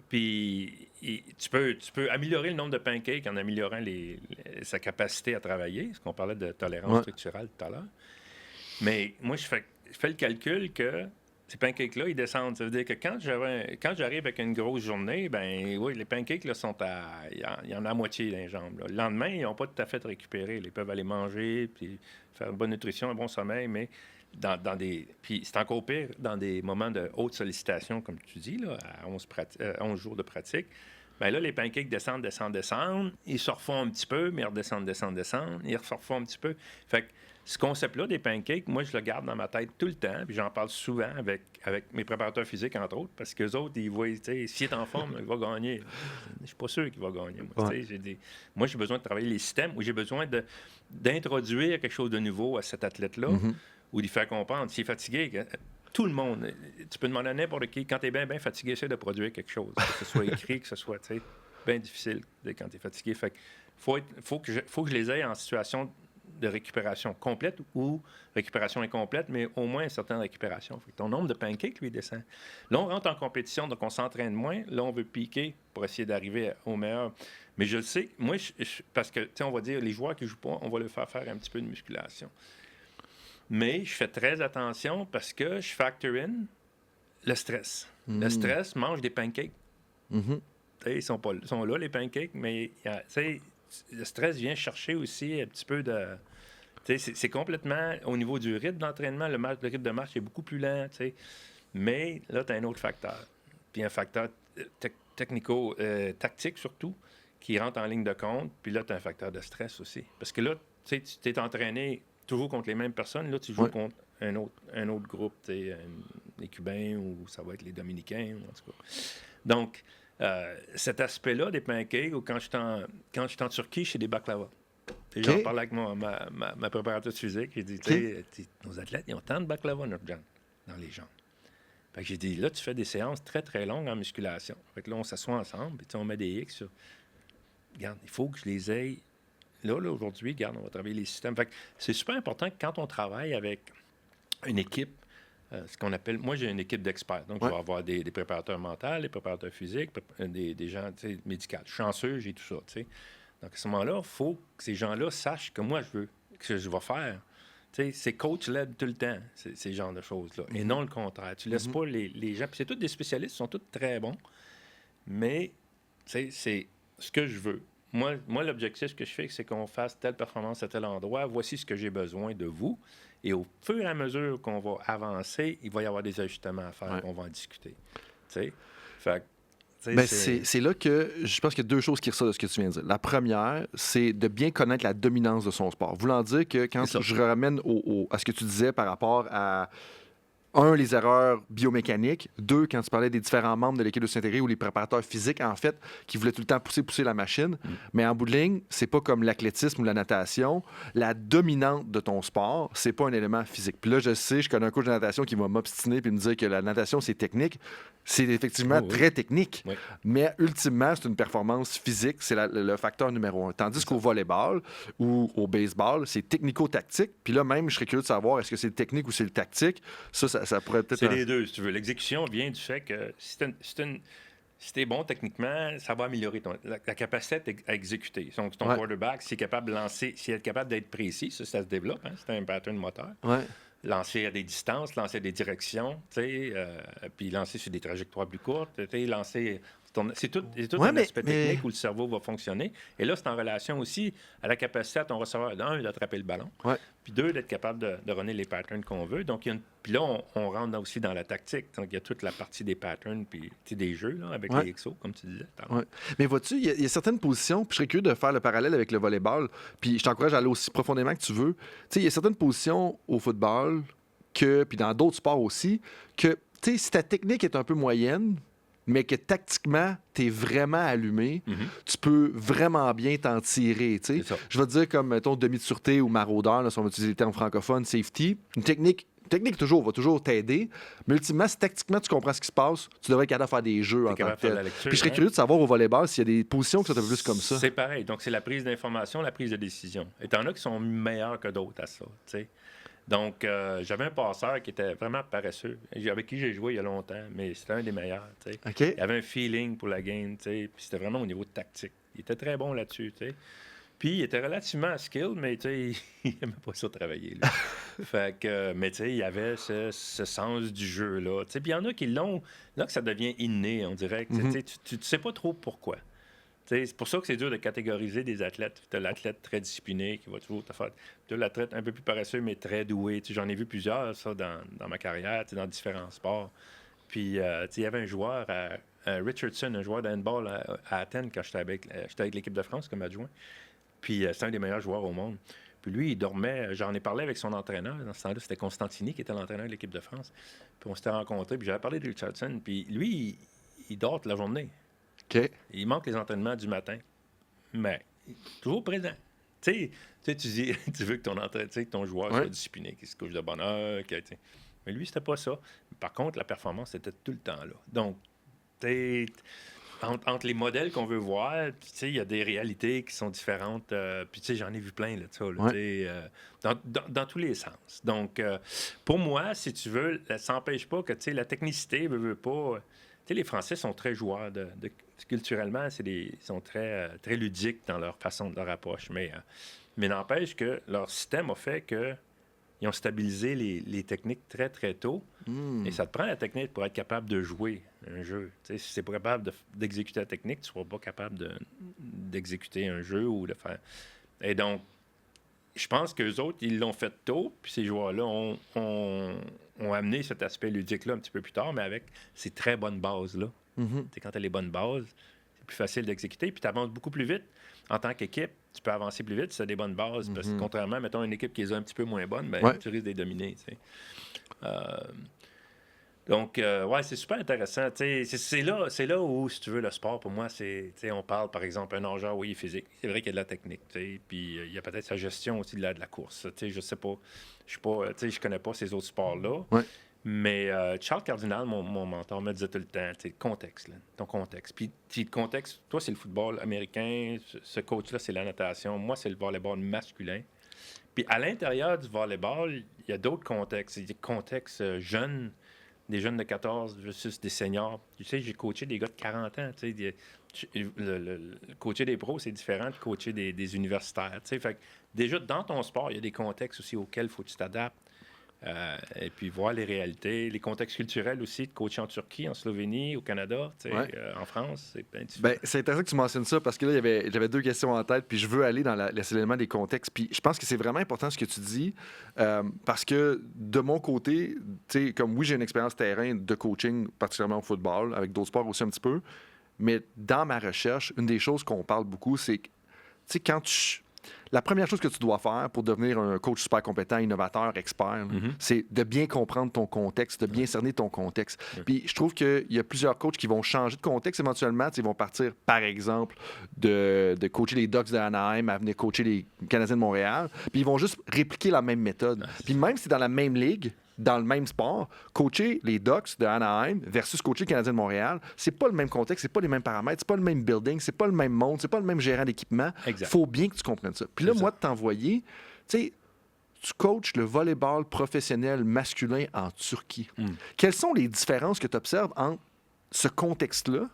Puis tu peux améliorer le nombre de pancakes en améliorant sa capacité à travailler, parce qu'on parlait de tolérance structurelle tout à l'heure. Mais moi, je fais le calcul que ces pancakes-là, ils descendent. Ça veut dire que quand j'arrive avec une grosse journée, ben oui, les pancakes là, sont il y en a à moitié dans les jambes. Là. Le lendemain, ils n'ont pas tout à fait récupéré. Ils peuvent aller manger, puis faire une bonne nutrition, un bon sommeil, mais puis c'est encore pire dans des moments de haute sollicitation, comme tu dis, là, à 11 jours de pratique. Bien là, les pancakes descendent. Ils se refont un petit peu, mais ils redescendent. Ils se refont un petit peu. Fait que ce concept-là des pancakes, moi, je le garde dans ma tête tout le temps, puis j'en parle souvent avec mes préparateurs physiques, entre autres, parce qu'eux autres, ils voient, tu sais, s'il est en forme, il va gagner. Je suis pas sûr qu'il va gagner. Moi, j'ai besoin de travailler les systèmes, ou j'ai besoin d'introduire quelque chose de nouveau à cet athlète-là, ou d'y faire comprendre. S'il est fatigué, tout le monde, tu peux demander à n'importe qui, quand tu es bien fatigué, essaie de produire quelque chose, que ce soit écrit, que ce soit, tu sais, bien difficile quand tu es fatigué. Fait que faut que je les aie en situation de récupération complète ou récupération incomplète, mais au moins une certaine récupération. Fait que ton nombre de pancakes, lui, descend. Là, on rentre en compétition, donc on s'entraîne moins. Là, on veut piquer pour essayer d'arriver au meilleur. Mais je le sais, moi, parce que, tu sais, on va dire, les joueurs qui ne jouent pas, on va leur faire un petit peu de musculation. Mais je fais très attention parce que je factor in le stress. Le stress mange des pancakes. Ils sont là, les pancakes, mais le stress vient chercher aussi un petit peu de... C'est complètement au niveau du rythme d'entraînement. Le rythme de marche est beaucoup plus lent. Mais là, tu as un autre facteur. Puis un facteur technico-tactique surtout, qui rentre en ligne de compte. Puis là, tu as un facteur de stress aussi. Parce que là, tu t'es entraîné toujours contre les mêmes personnes. Là, tu joues contre un autre groupe, les Cubains ou ça va être les Dominicains, en tout cas. Donc, cet aspect-là des pancakes, ou quand je suis en Turquie, chez des baklava. J'en parlais avec ma préparatrice physique. J'ai dit, nos athlètes, ils ont tant de baklava dans les jambes. Fait que j'ai dit, là, tu fais des séances très, très longues en musculation. Fait que là, on s'assoit ensemble, puis on met des X sur... Regarde, il faut que je les aille... Là, aujourd'hui, regarde, on va travailler les systèmes. Fait que c'est super important que quand on travaille avec une équipe, ce qu'on appelle... Moi, j'ai une équipe d'experts. Donc, je vais avoir des préparateurs mentaux, des préparateurs physiques, des gens médicaux. Chanceux, j'ai tout ça, tu sais. Donc, à ce moment-là, il faut que ces gens-là sachent que moi, je veux, que je vais faire. Tu sais, c'est coach-led tout le temps, ces genres de choses-là. Et non le contraire. Tu ne laisses pas les gens... Puis c'est tous des spécialistes, ils sont tous très bons. Mais, tu sais, c'est ce que je veux. moi, l'objectif que je fais, c'est qu'on fasse telle performance à tel endroit. Voici ce que j'ai besoin de vous. Et au fur et à mesure qu'on va avancer, il va y avoir des ajustements à faire. On va en discuter. Tu sais? Fait que, ben, c'est là que je pense qu'il y a deux choses qui ressortent de ce que tu viens de dire. La première, c'est de bien connaître la dominance de son sport. Voulant dire que quand je ramène à ce que tu disais par rapport à les erreurs biomécaniques. 2, quand tu parlais des différents membres de l'équipe de s'intégrer ou les préparateurs physiques, en fait, qui voulaient tout le temps pousser la machine. Mais en bout de ligne, c'est pas comme l'athlétisme ou la natation. La dominante de ton sport, c'est pas un élément physique. Puis là, je connais un coach de natation qui va m'obstiner puis me dire que la natation, c'est technique. C'est effectivement très technique. Oui. Mais ultimement, c'est une performance physique. C'est le facteur numéro 1. Tandis qu'au volleyball ou au baseball, c'est technico-tactique. Puis là, même, je serais curieux de savoir est-ce que c'est le technique ou c'est le tactique. Ça pourrait peut-être... C'est les deux, si tu veux. L'exécution vient du fait que si t'es bon techniquement, ça va améliorer la capacité à exécuter. Donc, ton quarterback, s'il est capable de lancer, s'il est capable d'être précis, ça se développe. Hein? C'est un pattern moteur. Ouais. Lancer à des distances, lancer à des directions, puis lancer sur des trajectoires plus courtes, lancer... C'est tout un aspect technique où le cerveau va fonctionner. Et là, c'est en relation aussi à la capacité à ton receveur, d'attraper le ballon, puis 2, d'être capable de runner les patterns qu'on veut. Donc, puis là, on rentre aussi dans la tactique. Donc, il y a toute la partie des patterns, puis des jeux là, avec les XO, comme tu disais. Mais vois-tu, il y a certaines positions, puis je serais curieux de faire le parallèle avec le volleyball, puis je t'encourage à aller aussi profondément que tu veux. Tu sais, il y a certaines positions au football, puis dans d'autres sports aussi, que, tu sais, si ta technique est un peu moyenne, mais que tactiquement, tu es vraiment allumé, tu peux vraiment bien t'en tirer. Je vais te dire comme, mettons, demi de sûreté ou maraudeur, là, si on va utiliser les termes francophones, safety. Une technique va toujours t'aider, mais ultimement, si tactiquement tu comprends ce qui se passe, tu devrais être capable de faire des jeux en tant que tel. Puis je serais curieux de savoir au volleyball s'il y a des positions qui sont un peu plus comme ça. C'est pareil. Donc, c'est la prise d'information, la prise de décision. Et t'en as qui sont meilleurs que d'autres à ça, tu sais. Donc, j'avais un passeur qui était vraiment paresseux, avec qui j'ai joué il y a longtemps, mais c'était un des meilleurs. Okay. Il avait un feeling pour la game, puis c'était vraiment au niveau tactique. Il était très bon là-dessus. Puis, il était relativement skill, mais il n'aimait pas ça travailler. Fait que, mais il avait ce sens du jeu-là. Puis, il y en a qui l'ont, là que ça devient inné, on dirait. Tu ne sais pas trop pourquoi. C'est pour ça que c'est dur de catégoriser des athlètes. Tu as l'athlète très discipliné qui va toujours te faire. Tu as l'athlète un peu plus paresseux, mais très doué. J'en ai vu plusieurs, ça, dans ma carrière, dans différents sports. Puis, il y avait un joueur, Richardson, un joueur d'handball à Athènes, quand j'étais avec l'équipe de France comme adjoint. Puis, c'est un des meilleurs joueurs au monde. Puis lui, il dormait. J'en ai parlé avec son entraîneur. Dans ce temps-là, c'était Constantini qui était l'entraîneur de l'équipe de France. Puis, on s'était rencontrés. Puis, j'avais parlé de Richardson. Puis, lui, il dort toute la journée. Okay. Il manque les entraînements du matin, mais toujours présent. Tu dis, tu veux que ton joueur soit discipliné, qu'il se couche de bonne heure. Mais lui, c'était pas ça. Par contre, la performance était tout le temps là. Donc, entre les modèles qu'on veut voir, il y a des réalités qui sont différentes. Puis, j'en ai vu plein là, de ça. Là, dans tous les sens. Donc, pour moi, si tu veux, ça n'empêche pas que la technicité ne veut pas... les Français sont très joueurs culturellement, ils sont très, très ludiques dans leur façon de leur approche. Mais n'empêche que leur système a fait qu'ils ont stabilisé les techniques très, très tôt. Et ça te prend la technique pour être capable de jouer un jeu. Si tu n'es pas capable d'exécuter la technique, tu ne seras pas capable d'exécuter un jeu ou de faire... Et donc, je pense qu'eux autres, ils l'ont fait tôt, puis ces joueurs-là ont amené cet aspect ludique-là un petit peu plus tard, mais avec ces très bonnes bases-là. Quand tu as les bonnes bases, c'est plus facile d'exécuter, puis tu avances beaucoup plus vite. En tant qu'équipe, tu peux avancer plus vite si tu as des bonnes bases, parce que contrairement, mettons, à une équipe qui est un petit peu moins bonne, tu risques de les dominer. Donc, c'est super intéressant. C'est là où, si tu veux, le sport, pour moi, on parle, par exemple, un nageur, oui, physique. C'est vrai qu'il y a de la technique, puis il y a peut-être sa gestion aussi de la course. Je sais pas, je connais pas ces autres sports-là. Mais Charles Cardinal, mon mentor, me disait tout le temps, le contexte, là, ton contexte. Puis le contexte, toi, c'est le football américain, ce coach-là, c'est la natation. Moi, c'est le volleyball masculin. Puis à l'intérieur du volleyball, il y a d'autres contextes. Il y a des contextes jeunes, des jeunes de 14 versus des seniors. Tu sais, j'ai coaché des gars de 40 ans. Tu sais, coacher des pros, c'est différent de coacher des universitaires. Tu sais, fait que déjà, dans ton sport, il y a des contextes aussi auxquels il faut que tu t'adaptes. Et puis voir les réalités, les contextes culturels aussi, de coacher en Turquie, en Slovénie, au Canada, en France, c'est bien différent. Ben, c'est intéressant que tu mentionnes ça parce que là, j'avais 2 questions en tête, puis je veux aller dans l'élément des contextes. Puis je pense que c'est vraiment important ce que tu dis parce que de mon côté, tu sais, comme oui, j'ai une expérience terrain de coaching, particulièrement au football, avec d'autres sports aussi un petit peu, mais dans ma recherche, une des choses qu'on parle beaucoup, c'est que, tu sais, la première chose que tu dois faire pour devenir un coach super compétent, innovateur, expert, c'est de bien comprendre ton contexte, de bien cerner ton contexte. Puis je trouve qu'il y a plusieurs coachs qui vont changer de contexte éventuellement. Ils vont partir, par exemple, de coacher les Ducks de Anaheim à venir coacher les Canadiens de Montréal. Puis ils vont juste répliquer la même méthode. Puis même si c'est dans la même ligue, dans le même sport, coacher les Ducks de Anaheim versus coacher les Canadiens de Montréal, c'est pas le même contexte, c'est pas les mêmes paramètres, c'est pas le même building, c'est pas le même monde, c'est pas le même gérant d'équipement. Il faut bien que tu comprennes ça. Puis là, moi, de t'envoyer, tu sais, tu coaches le volleyball professionnel masculin en Turquie. Quelles sont les différences que tu observes entre ce contexte-là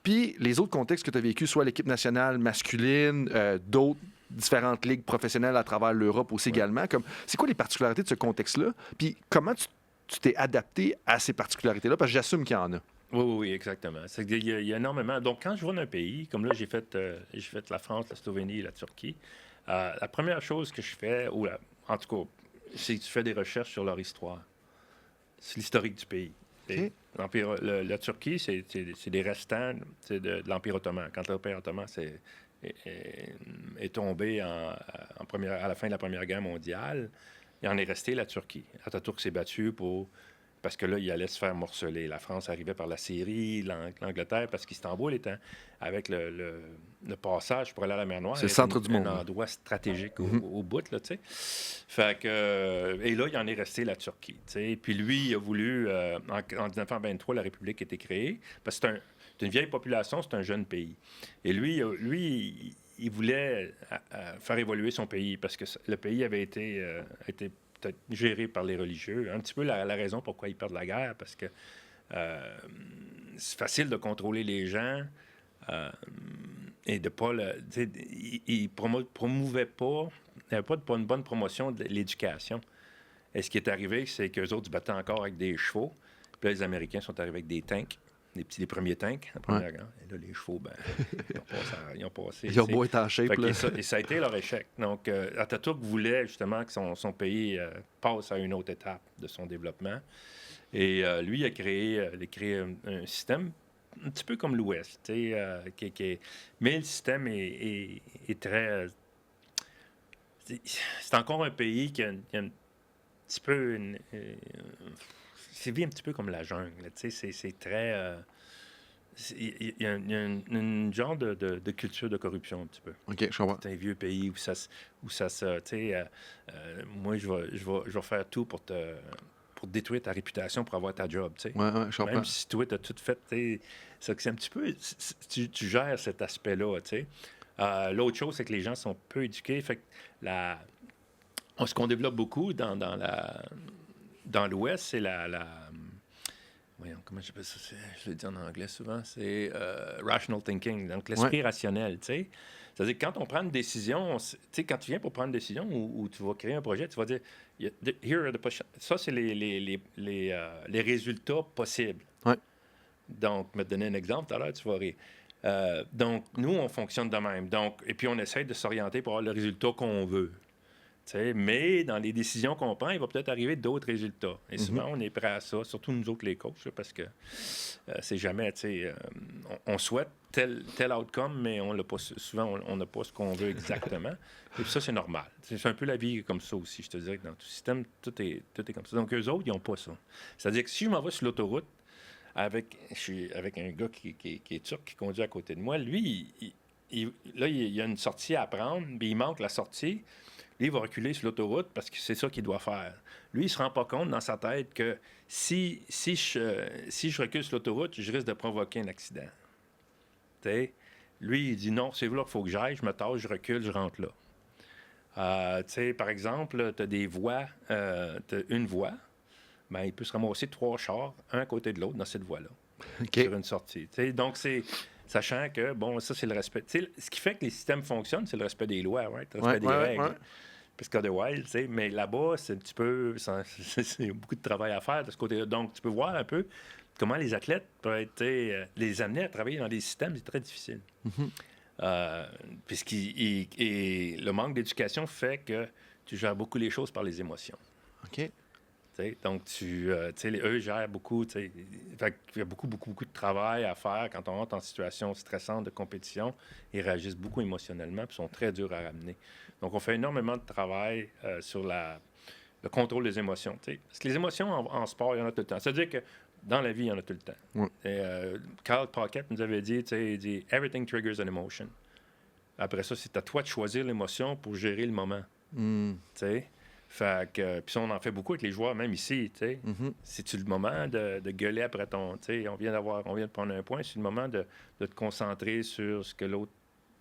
puis les autres contextes que tu as vécu, soit l'équipe nationale masculine, d'autres différentes ligues professionnelles à travers l'Europe aussi également. C'est quoi les particularités de ce contexte-là? Puis comment tu t'es adapté à ces particularités-là? Parce que j'assume qu'il y en a. Oui, exactement. Il y a énormément. Donc, quand je vois un pays, comme là, j'ai fait la France, la Slovénie et la Turquie, la première chose que je fais, en tout cas, c'est que tu fais des recherches sur leur histoire. C'est l'historique du pays. Okay. La Turquie, c'est des restants de l'Empire ottoman. Quand l'Empire ottoman est tombé à la fin de la Première Guerre mondiale, il en est resté la Turquie. Atatürk s'est battu parce que là, il allait se faire morceler. La France arrivait par la Syrie, l'Angleterre, parce qu'Istanbul était avec le passage pour aller à la mer Noire. C'est le centre du monde. Un endroit stratégique au bout, là, tu sais. Fait que... et là, il en est resté la Turquie, tu sais. Puis lui, il a voulu... en 1923, la République a été créée, parce que c'est une vieille population, c'est un jeune pays. Et lui il voulait faire évoluer son pays, parce que le pays avait été peut-être géré par les religieux. Un petit peu la raison pourquoi ils perdent la guerre, parce que c'est facile de contrôler les gens et de pas... Ils promouvaient pas... Il n'y avait pas une bonne promotion de l'éducation. Et ce qui est arrivé, c'est qu'eux autres se battaient encore avec des chevaux. Puis là, les Américains sont arrivés avec des tanks. Les premiers tanks, la première guerre. Et là, les chevaux, ils ont passé. Ils ont beau être en shape. Et ça a été leur échec. Donc, Atatürk voulait justement que son pays passe à une autre étape de son développement. Et lui, il a créé un système un petit peu comme l'Ouest. Mais le système est très... c'est encore un pays qui a un petit peu... c'est vu un petit peu comme la jungle. C'est très... il y a une genre de culture de corruption un petit peu. OK, je comprends. C'est un vieux pays où ça se... moi, je vais faire tout pour détruire ta réputation, pour avoir ta job. Ouais, je comprends. Même si toi, tu as tout fait... c'est un petit peu... Tu gères cet aspect-là. L'autre chose, c'est que les gens sont peu éduqués. Fait que ce qu'on développe beaucoup dans l'Ouest, c'est voyons, comment j'appelle ça? Je le dis en anglais souvent. C'est rational thinking, donc l'esprit rationnel, tu sais. C'est-à-dire que quand on prend une décision, tu sais, quand tu viens pour prendre une décision ou tu vas créer un projet, tu vas dire, ça, c'est les résultats possibles. Ouais. Donc, je vais te donner un exemple tout à l'heure, tu vas rire. Donc, nous, on fonctionne de même. Donc, et puis, on essaie de s'orienter pour avoir le résultat qu'on veut. Mais dans les décisions qu'on prend, il va peut-être arriver d'autres résultats. Et souvent, on est prêt à ça, surtout nous autres, les coachs, parce que c'est jamais, on souhaite tel outcome, mais on l'a pas, souvent, on n'a pas ce qu'on veut exactement. Et puis ça, c'est normal. C'est un peu la vie comme ça aussi. Je te dirais que dans tout système, tout est comme ça. Donc, eux autres, ils n'ont pas ça. C'est-à-dire que si je m'en vais sur l'autoroute, avec un gars qui est turc, qui conduit à côté de moi, lui, il y a une sortie à prendre, puis il manque la sortie. Lui, il va reculer sur l'autoroute parce que c'est ça qu'il doit faire. Lui, il ne se rend pas compte dans sa tête que si je recule sur l'autoroute, je risque de provoquer un accident. T'sais? Lui, il dit non, c'est là qu'il faut que j'aille, je me tasse, je recule, je rentre là. Par exemple, tu as des voies, t'as une voie, ben, il peut se ramasser 3 chars, un à côté de l'autre, dans cette voie-là, sur une sortie. Donc, c'est... Sachant que, bon, ça, c'est le respect. Ce qui fait que les systèmes fonctionnent, c'est le respect des lois, right? Le respect des règles. Presque Wild, tu sais. Mais là-bas, c'est un petit peu... C'est beaucoup de travail à faire de ce côté-là. Donc, tu peux voir un peu comment les athlètes peuvent être... les amener à travailler dans des systèmes, c'est très difficile. Et le manque d'éducation fait que tu gères beaucoup les choses par les émotions. OK. Donc, eux gèrent beaucoup. Fait il y a beaucoup de travail à faire quand on rentre en situation stressante de compétition. Ils réagissent beaucoup émotionnellement et sont très durs à ramener. Donc, on fait énormément de travail sur le contrôle des émotions. Parce que les émotions en sport, il y en a tout le temps. C'est-à-dire que dans la vie, il y en a tout le temps. Ouais. Et, Carl Pocket nous avait dit, il dit « Everything triggers an emotion ». Après ça, c'est à toi de choisir l'émotion pour gérer le moment. Fait que, puis on en fait beaucoup avec les joueurs, même ici, tu sais. C'est-tu le moment de gueuler après ton... Tu sais, on vient de prendre un point, c'est le moment de te concentrer sur ce que l'autre,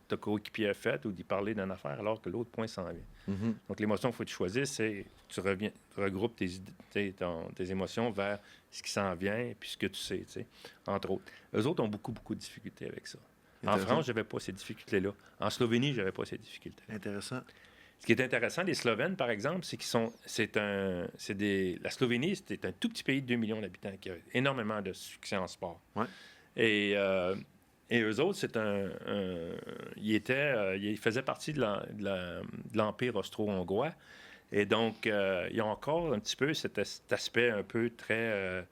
ton coéquipier a fait ou d'y parler d'une affaire alors que l'autre point s'en vient. Donc, l'émotion qu'il faut que tu choisisses, c'est tu regroupes tes émotions vers ce qui s'en vient puis ce que tu sais, tu sais, entre autres. Eux autres ont beaucoup de difficultés avec ça. En France, je n'avais pas ces difficultés-là. En Slovénie, je n'avais pas ces difficultés. Intéressant. Ce qui est intéressant, les Slovènes, par exemple, c'est la Slovénie, c'est un tout petit pays de 2 millions d'habitants qui a énormément de succès en sport. Ouais. Et eux autres, ils faisaient partie de l'Empire austro-hongrois. Et donc, ils ont encore un petit peu cet aspect un peu très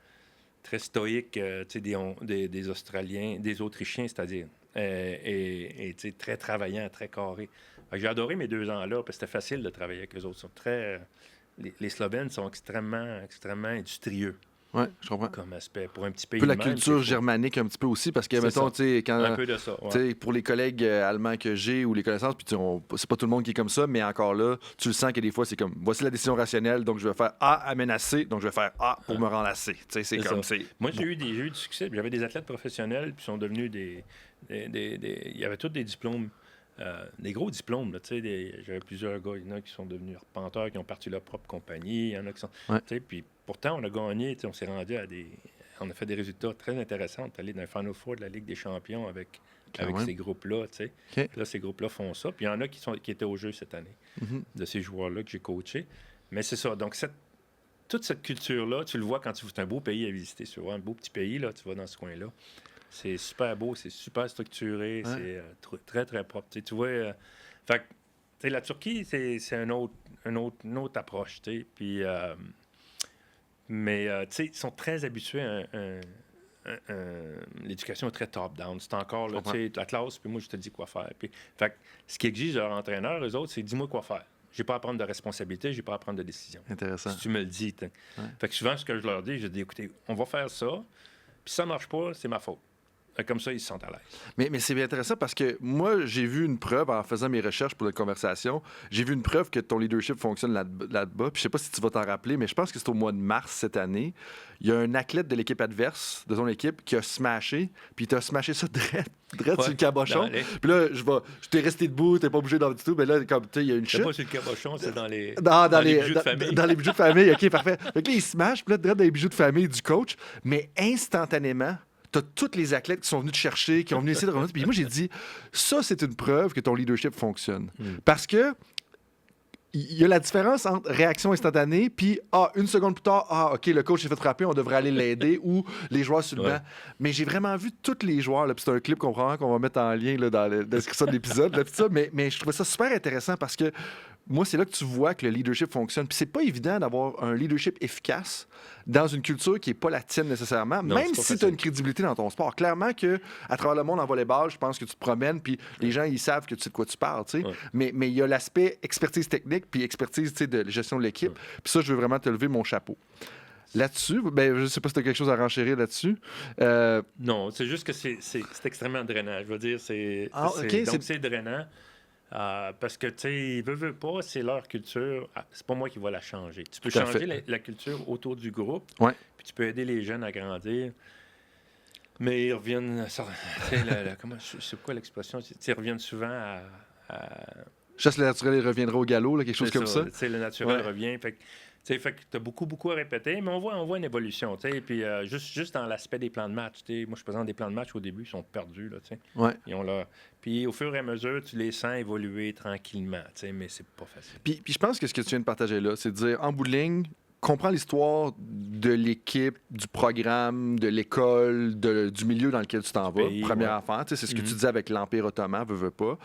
stoïque des Australiens, des Autrichiens, c'est-à-dire. Et très travaillant, très carré. J'ai adoré mes 2 ans là, parce que c'était facile de travailler avec eux autres. Les Slovènes sont extrêmement industrieux. Oui, je comprends. Comme aspect. Pour un petit pays un peu la de même, culture germanique un petit peu aussi, parce que, mettons, un peu de ça, pour les collègues allemands que j'ai ou les connaissances, puis c'est pas tout le monde qui est comme ça, mais encore là, tu le sens que des fois, c'est comme, voici la décision rationnelle, donc je vais faire A amène à C, donc je vais faire A pour me rendre à C. C'est comme ça. Moi, j'ai eu du succès. J'avais des athlètes professionnels, puis sont devenus il y avait tous des diplômes. Des gros diplômes, là, j'avais plusieurs gars, il y en a qui sont devenus arpenteurs, qui ont parti leur propre compagnie, il y en a qui sont... Puis pourtant, on a gagné, on s'est rendu on a fait des résultats très intéressants. On est allé dans le Final Four de la Ligue des champions avec ces groupes-là, Là, ces groupes-là font ça. Puis il y en a qui étaient au jeu cette année, de ces joueurs-là que j'ai coachés. Mais c'est ça. Donc, toute cette culture-là, tu le vois quand c'est un beau pays à visiter. Tu vois, un beau petit pays, là, tu vas dans ce coin-là. C'est super beau, c'est super structuré, c'est très, très propre. Tu vois, la Turquie, c'est une autre approche. Puis, mais ils sont très habitués l'éducation est très top-down. C'est encore là, la classe, puis moi, je te dis quoi faire. Puis, ce qui exige leur entraîneur, eux autres, c'est dis-moi quoi faire. Je n'ai pas à prendre de responsabilité, je n'ai pas à prendre de décision. Intéressant. Si tu me le dis. Fait que souvent, ce que je leur dis, je dis écoutez, on va faire ça, puis si ça ne marche pas, c'est ma faute. Comme ça, ils se sentent à l'aise. Mais c'est bien intéressant parce que moi, j'ai vu une preuve en faisant mes recherches pour la conversation. J'ai vu une preuve que ton leadership fonctionne là-bas. Puis je sais pas si tu vas t'en rappeler, mais je pense que c'est au mois de mars cette année. Il y a un athlète de l'équipe adverse, de ton équipe, qui a smashé. Puis il a smashé ça direct sur le cabochon. Puis là, je t'ai resté debout, t'es pas bougé dans du tout. Mais là, comme tu sais, il y a une chute. C'est pas sur le cabochon, c'est dans les bijoux de famille. Dans les bijoux de famille, OK, parfait. Donc là, il smash, puis là, direct dans les bijoux de famille du coach. Mais instantanément, tu as tous les athlètes qui sont venus te chercher, qui ont venu essayer de remonter. Puis moi, j'ai dit, ça, c'est une preuve que ton leadership fonctionne. Parce que il y a la différence entre réaction instantanée puis une seconde plus tard, OK, le coach s'est fait frapper, on devrait aller l'aider, ou les joueurs sur le banc. Mais j'ai vraiment vu tous les joueurs, là, puis c'est un clip qu'on va mettre en lien là, dans la description de l'épisode, là, ça, mais je trouvais ça super intéressant parce que moi, c'est là que tu vois que le leadership fonctionne. Puis c'est pas évident d'avoir un leadership efficace dans une culture qui n'est pas la tienne nécessairement, non, même si tu as une crédibilité dans ton sport. Clairement qu'à travers le monde en volleyball, je pense que tu te promènes, puis les gens, ils savent que tu sais de quoi tu parles. Tu sais. Mais il y a l'aspect expertise technique, puis expertise de gestion de l'équipe. Puis ça, je veux vraiment te lever mon chapeau. Là-dessus, je ne sais pas si tu as quelque chose à renchérir là-dessus. Non, c'est juste que c'est extrêmement drainant. Je veux dire, c'est drainant. Parce que, tu sais, veut pas, c'est leur culture. C'est pas moi qui va la changer. Tu peux changer la culture autour du groupe, puis tu peux aider les jeunes à grandir. Mais ils reviennent... c'est quoi l'expression? Ils reviennent souvent à... Chasse le naturel, il reviendra au galop, là, quelque chose comme ça. Le naturel revient. Fait Fait que tu as beaucoup à répéter, mais on voit une évolution. Puis juste dans l'aspect des plans de match. Moi, je présente des plans de match au début, ils sont perdus. Là, ouais. Puis au fur et à mesure, tu les sens évoluer tranquillement, mais c'est pas facile. Puis je pense que ce que tu viens de partager là, c'est de dire, en bout de ligne, comprends l'histoire de l'équipe, du programme, de l'école, du milieu dans lequel tu t'en vas. Première affaire, c'est ce que tu disais avec l'Empire ottoman, veux pas.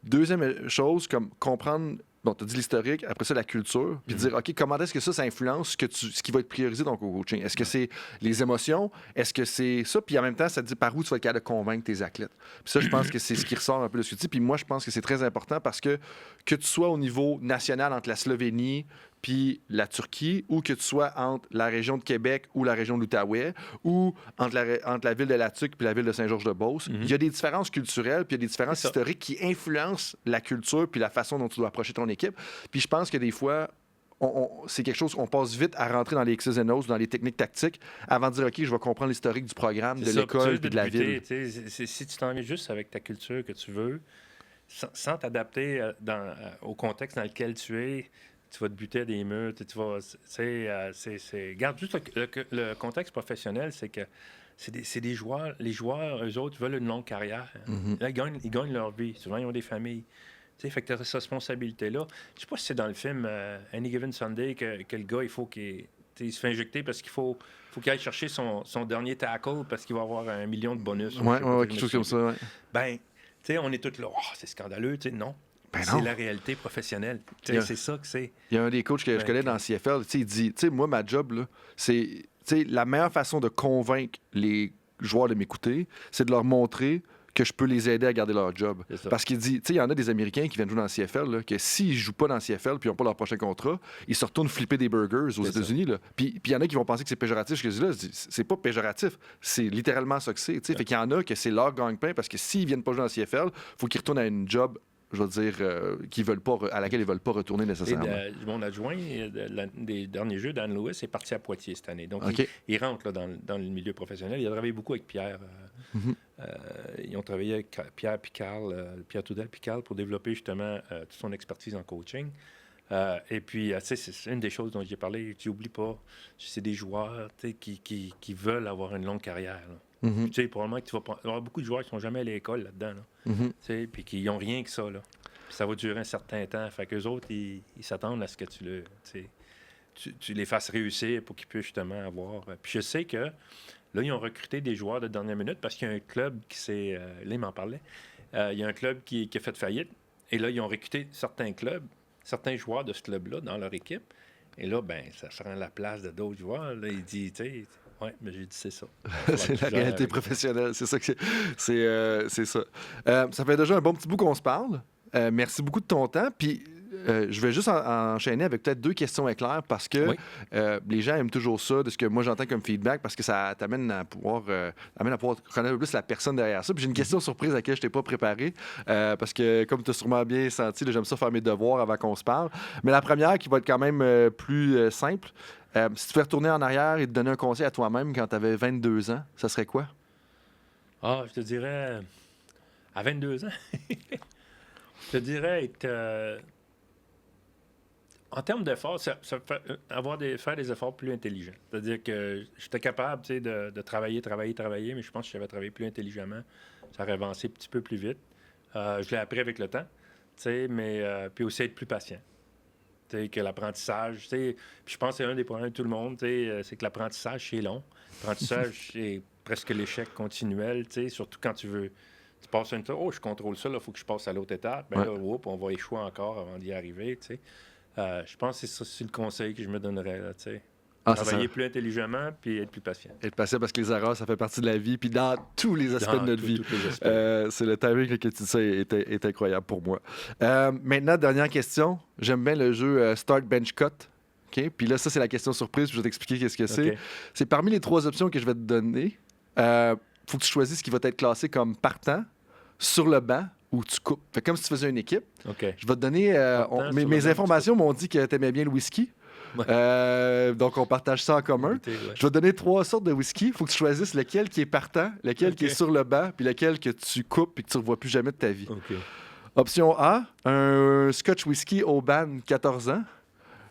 Deuxième chose, comme comprendre... Bon, tu as dit l'historique, après ça, la culture, puis dire, OK, comment est-ce que ça influence ce qui va être priorisé dans le coaching? Est-ce que c'est les émotions? Est-ce que c'est ça? Puis en même temps, ça te dit par où tu vas être capable de convaincre tes athlètes. Puis ça, je pense que c'est ce qui ressort un peu de ce que tu dis. Puis moi, je pense que c'est très important parce que tu sois au niveau national entre la Slovénie puis la Turquie, ou que tu sois entre la région de Québec ou la région de l'Outaouais, ou entre la ville de Latuc puis la ville de Saint-Georges-de-Beauce, il y a des différences culturelles puis il y a des différences historiques qui influencent la culture puis la façon dont tu dois approcher ton équipe. Puis je pense que des fois, c'est quelque chose qu'on passe vite à rentrer dans les X's and O's, dans les techniques tactiques, avant de dire, OK, je vais comprendre l'historique du programme, de l'école puis de la ville. Si tu t'en viens juste avec ta culture que tu veux, sans t'adapter au contexte dans lequel tu es, tu vas te buter à des murs, tu vas... Regarde, juste le contexte professionnel, c'est que c'est des joueurs... Les joueurs, eux autres, veulent une longue carrière. Là, ils gagnent leur vie. Souvent, ils ont des familles. Fait que tu as cette responsabilité-là. Je sais pas si c'est dans le film Any Given Sunday que le gars, il faut qu'il se fait injecter parce qu'il faut qu'il aille chercher son dernier tackle parce qu'il va avoir 1 million de bonus. Ouais, quelque chose comme ça, ouais. Ben, tu sais, on est tous là, c'est scandaleux, tu sais, non. Ben c'est la réalité professionnelle. C'est ça que c'est. Il y a un des coachs que je connais dans le CFL, il dit, moi, ma job, là, c'est la meilleure façon de convaincre les joueurs de m'écouter, c'est de leur montrer que je peux les aider à garder leur job. Parce qu'il dit, il y en a des Américains qui viennent jouer dans le CFL, là, que s'ils ne jouent pas dans le CFL puis ils n'ont pas leur prochain contrat, ils se retournent flipper des burgers aux États-Unis. Là. Puis il y en a qui vont penser que c'est péjoratif. Ce que je dis là, c'est pas péjoratif. C'est littéralement ça que c'est. Fait qu'il y en a que c'est leur gagne-pain parce que s'ils ne viennent pas jouer dans le CFL, il faut qu'ils retournent à une job, je veux dire, à laquelle ils ne veulent pas retourner nécessairement. Mon adjoint des derniers jeux, Dan Lewis, est parti à Poitiers cette année. Donc, il rentre là, dans le milieu professionnel. Il a travaillé beaucoup avec Pierre. Ils ont travaillé avec Pierre Toudel-Picard pour développer justement toute son expertise en coaching. Et puis, c'est une des choses dont j'ai parlé. Tu n'oublies pas, c'est des joueurs qui veulent avoir une longue carrière. Probablement que tu vas avoir beaucoup de joueurs qui ne sont jamais à l'école là-dedans. Là, puis qui n'ont rien que ça. Là. Puis ça va durer un certain temps. Fait qu'eux autres, ils s'attendent à ce que tu les fasses réussir pour qu'ils puissent justement avoir... Puis je sais que là, ils ont recruté des joueurs de dernière minute parce qu'il y a un club qui s'est... là, il m'en parlait. Il y a un club qui a fait faillite. Et là, ils ont recruté certains joueurs de ce club-là dans leur équipe. Et là, ben ça rend la place de d'autres joueurs. Là, il dit, tu sais... Oui, mais j'ai dit c'est ça. C'est la réalité professionnelle, c'est ça que c'est ça. Ça fait déjà un bon petit bout qu'on se parle. Merci beaucoup de ton temps. Puis je vais juste enchaîner avec peut-être 2 questions éclairs parce que les gens aiment toujours ça, de ce que moi j'entends comme feedback, parce que ça t'amène à pouvoir connaître un peu plus la personne derrière ça. Puis j'ai une question surprise à laquelle je t'ai pas préparé parce que, comme tu as sûrement bien senti, là, j'aime ça faire mes devoirs avant qu'on se parle. Mais la première qui va être quand même plus simple. Si tu pouvais retourner en arrière et te donner un conseil à toi-même quand tu avais 22 ans, ça serait quoi? Ah, je te dirais... À 22 ans? Je te dirais être... en termes d'efforts, ça fait, faire des efforts plus intelligents. C'est-à-dire que j'étais capable de travailler, mais je pense que si j'avais travaillé plus intelligemment, ça aurait avancé un petit peu plus vite. Je l'ai appris avec le temps, mais puis aussi être plus patient. Que l'apprentissage, puis je pense que c'est un des problèmes de tout le monde, c'est que l'apprentissage, c'est long. L'apprentissage, c'est presque l'échec continuel, surtout quand tu passes une étape, je contrôle ça, il faut que je passe à l'autre étape, ben là, on va échouer encore avant d'y arriver, je pense que c'est le conseil que je me donnerais, là, travailler plus intelligemment puis être plus patient. Être patient parce que les erreurs, ça fait partie de la vie, puis dans tous les aspects de notre vie. C'est le timing que tu dis ça est incroyable pour moi. Maintenant, dernière question. J'aime bien le jeu Start Bench Cut. Okay? Puis là, ça, c'est la question surprise. Puis je vais t'expliquer qu'est-ce que c'est. C'est parmi les 3 options que je vais te donner. Faut que tu choisisses ce qui va être classé comme partant, sur le banc ou tu coupes. Fait comme si tu faisais une équipe. Je vais te donner... mes informations m'ont dit que tu aimais bien le whisky. Donc, on partage ça en commun. Je vais te donner 3 sortes de whisky. Il faut que tu choisisses lequel qui est partant, lequel qui est sur le banc, puis lequel que tu coupes et que tu ne revois plus jamais de ta vie. Option A, un Scotch Whisky Oban 14 ans.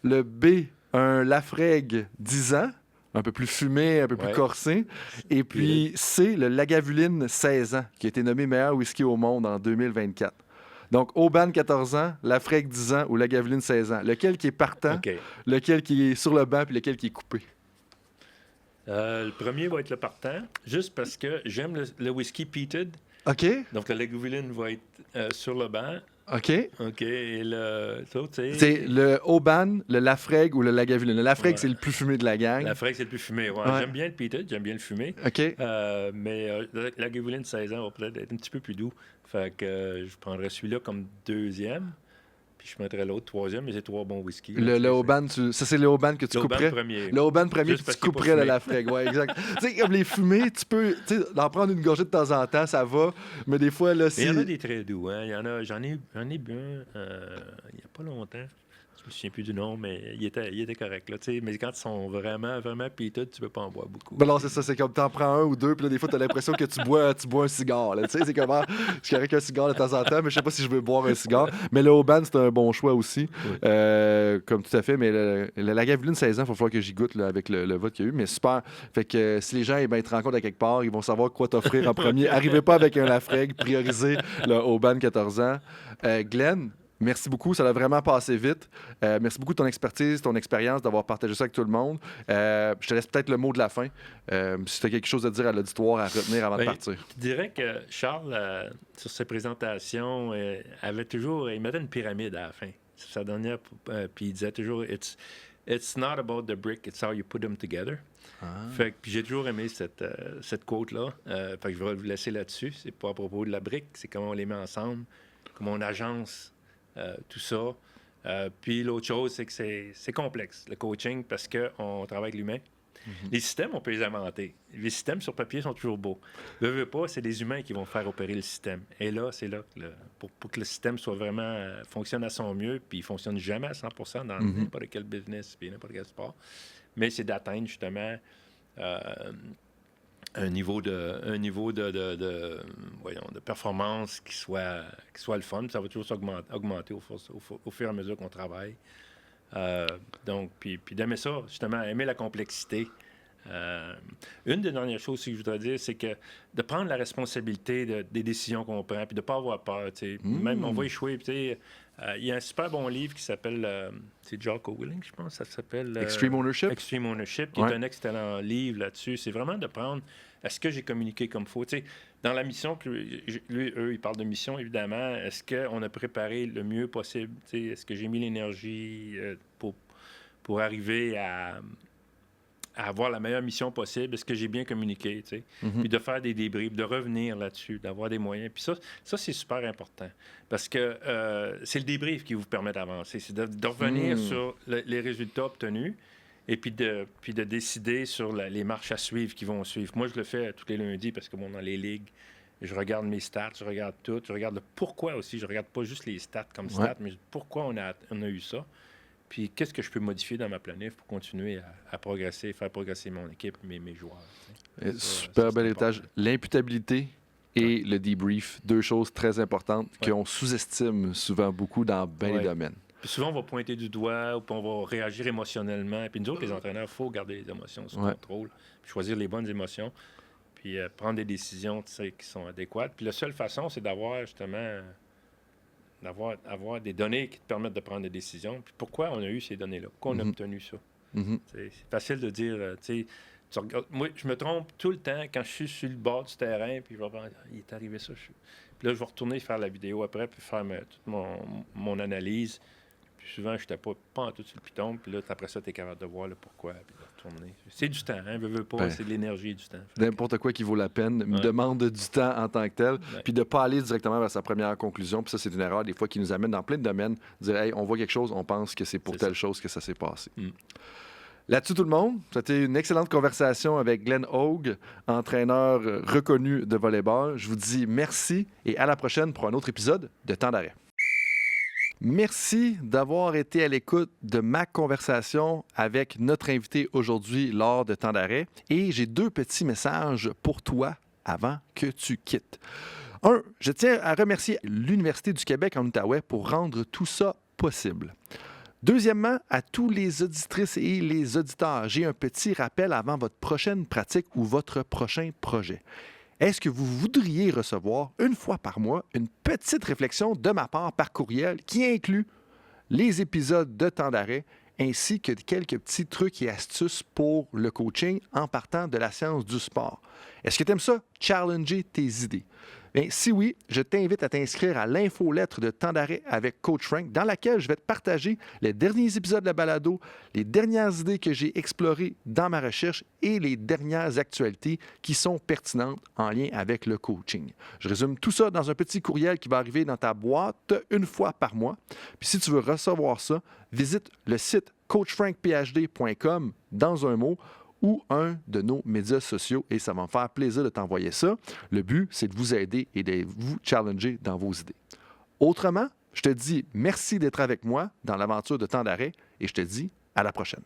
Le B, un Laphroaig 10 ans, un peu plus fumé, un peu plus corsé. Et puis C, le Lagavulin 16 ans, qui a été nommé meilleur whisky au monde en 2024. Donc, Oban 14 ans, Laphroaig 10 ans ou Lagavulin 16 ans. Lequel qui est partant, lequel qui est sur le banc puis lequel qui est coupé? Le premier va être le partant, juste parce que j'aime le whisky peated. OK. Donc, le Lagavulin va être sur le banc. OK. OK. Et l'autre, c'est le Oban, le Laphroaig ou le Lagavulin. Le Laphroaig, c'est le plus fumé de la gang. Laphroaig, c'est le plus fumé. Ouais. J'aime bien le peated, j'aime bien le fumé. OK. Mais le Lagavulin 16 ans va peut-être être un petit peu plus doux. Fait que je prendrais celui-là comme deuxième. Puis je mettrais l'autre troisième, mais c'est 3 bons whisky. Le Oban, ça c'est le Oban que tu couperais? Le Oban premier que tu couperais le Laphroaig, oui, exact. Tu sais, comme les fumés, tu peux en prendre une gorgée de temps en temps, ça va, mais des fois, là, il y en a des très doux, hein. J'en ai bu un il n'y a pas longtemps. Je me souviens plus du nom, mais il était correct, là, mais quand ils sont vraiment, vraiment peated, tu peux pas en boire beaucoup. Ben non, c'est ça, c'est comme t'en prends un ou deux, puis là, des fois, t'as l'impression que tu bois un cigare, là, tu sais, c'est comment, je correct un cigare de temps en temps, mais je sais pas si je veux boire un cigare, mais le Oban, c'est un bon choix aussi, comme tout à fait, mais le Lagavulin 16 ans, il va falloir que j'y goûte, là, avec le vote qu'il y a eu, mais super, fait que si les gens, te rencontrent à quelque part, ils vont savoir quoi t'offrir en premier, arrivez pas avec un Laphroaig, priorisez le Oban 14 ans. Glenn, merci beaucoup, ça a vraiment passé vite. Merci beaucoup de ton expertise, ton expérience, d'avoir partagé ça avec tout le monde. Je te laisse peut-être le mot de la fin. Si tu as quelque chose à dire à l'auditoire, à retenir avant de partir. Je dirais que Charles, sur ses présentations, il mettait une pyramide à la fin. Sa dernière, puis il disait toujours It's not about the brick, it's how you put them together. Fait que j'ai toujours aimé cette quote-là. Fait que je vais vous laisser là-dessus. C'est pas à propos de la brique, c'est comment on les met ensemble, comment on agence tout ça. Puis l'autre chose, c'est que c'est complexe, le coaching, parce qu'on travaille avec l'humain. Les systèmes, on peut les inventer. Les systèmes sur papier sont toujours beaux. Veux pas, c'est les humains qui vont faire opérer le système. Et là, c'est là que pour que le système soit vraiment fonctionne à son mieux, puis il fonctionne jamais à 100% dans n'importe quel business, puis n'importe quel sport. Mais c'est d'atteindre justement un niveau de performance qui soit le fun. Ça va toujours augmenter au fur et à mesure qu'on travaille. Donc, puis d'aimer ça, justement, aimer la complexité. Une des dernières choses aussi que je voudrais dire, c'est que de prendre la responsabilité des décisions qu'on prend, puis de ne pas avoir peur. Même on va échouer. Il y a un super bon livre qui s'appelle, c'est Jocko Willink, je pense, ça s'appelle... Extreme Ownership. Extreme Ownership, qui est un excellent livre là-dessus. C'est vraiment de prendre, est-ce que j'ai communiqué comme il faut? Dans la mission, eux, ils parlent de mission, évidemment. Est-ce qu'on a préparé le mieux possible? Est-ce que j'ai mis l'énergie pour arriver à avoir la meilleure mission possible? Est-ce que j'ai bien communiqué? Puis de faire des débriefs, de revenir là-dessus, d'avoir des moyens. Puis ça c'est super important. Parce que c'est le débrief qui vous permet d'avancer. C'est de revenir sur les résultats obtenus et puis de décider sur les marches à suivre qui vont suivre. Moi, je le fais tous les lundis parce que dans les ligues, je regarde mes stats, je regarde tout, je regarde le pourquoi aussi. Je regarde pas juste les stats comme stats, mais pourquoi on a eu ça. Puis qu'est-ce que je peux modifier dans ma planif pour continuer à progresser, faire progresser mon équipe, mes joueurs. Super bel héritage. L'imputabilité et le debrief, 2 choses très importantes qu'on sous-estime souvent beaucoup dans bien des domaines. Puis souvent, on va pointer du doigt ou puis on va réagir émotionnellement. Puis nous autres, les entraîneurs, il faut garder les émotions sous contrôle, puis choisir les bonnes émotions, puis prendre des décisions qui sont adéquates. Puis la seule façon, c'est d'avoir justement... d'avoir des données qui te permettent de prendre des décisions. Puis pourquoi on a eu ces données-là? Pourquoi on a obtenu ça? C'est facile de dire, moi, je me trompe tout le temps quand je suis sur le bord du terrain, puis je vais voir, il est arrivé ça. Puis là, je vais retourner faire la vidéo après, puis faire toute mon analyse. Puis souvent, je n'étais pas en tout sur le piton, puis là, après ça, tu es capable de voir le pourquoi, puis de retourner. C'est du temps, hein? Veux pas, c'est de l'énergie et du temps. N'importe quoi qui vaut la peine me demande du temps en tant que tel, puis de ne pas aller directement vers sa première conclusion. Puis ça, c'est une erreur, des fois, qui nous amène dans plein de domaines. Dire, hey, on voit quelque chose, on pense que c'est pour telle chose que ça s'est passé. Là-dessus, tout le monde, c'était une excellente conversation avec Glenn Hoag, entraîneur reconnu de volleyball. Je vous dis merci et à la prochaine pour un autre épisode de Temps d'arrêt. Merci d'avoir été à l'écoute de ma conversation avec notre invité aujourd'hui lors de Temps d'arrêt. Et j'ai 2 petits messages pour toi avant que tu quittes. 1, je tiens à remercier l'Université du Québec en Outaouais pour rendre tout ça possible. Deuxièmement, à tous les auditrices et les auditeurs, j'ai un petit rappel avant votre prochaine pratique ou votre prochain projet. Est-ce que vous voudriez recevoir une fois par mois une petite réflexion de ma part par courriel qui inclut les épisodes de temps d'arrêt ainsi que quelques petits trucs et astuces pour le coaching en partant de la science du sport? Est-ce que tu aimes ça? Challenger tes idées. Bien, si oui, je t'invite à t'inscrire à l'infolettre de Temps d'arrêt avec Coach Frank, dans laquelle je vais te partager les derniers épisodes de la balado, les dernières idées que j'ai explorées dans ma recherche et les dernières actualités qui sont pertinentes en lien avec le coaching. Je résume tout ça dans un petit courriel qui va arriver dans ta boîte une fois par mois. Puis si tu veux recevoir ça, visite le site coachfrankphd.com dans un mot ou un de nos médias sociaux et ça va me faire plaisir de t'envoyer ça. Le but, c'est de vous aider et de vous challenger dans vos idées. Autrement, je te dis merci d'être avec moi dans l'aventure de Temps d'arrêt et je te dis à la prochaine.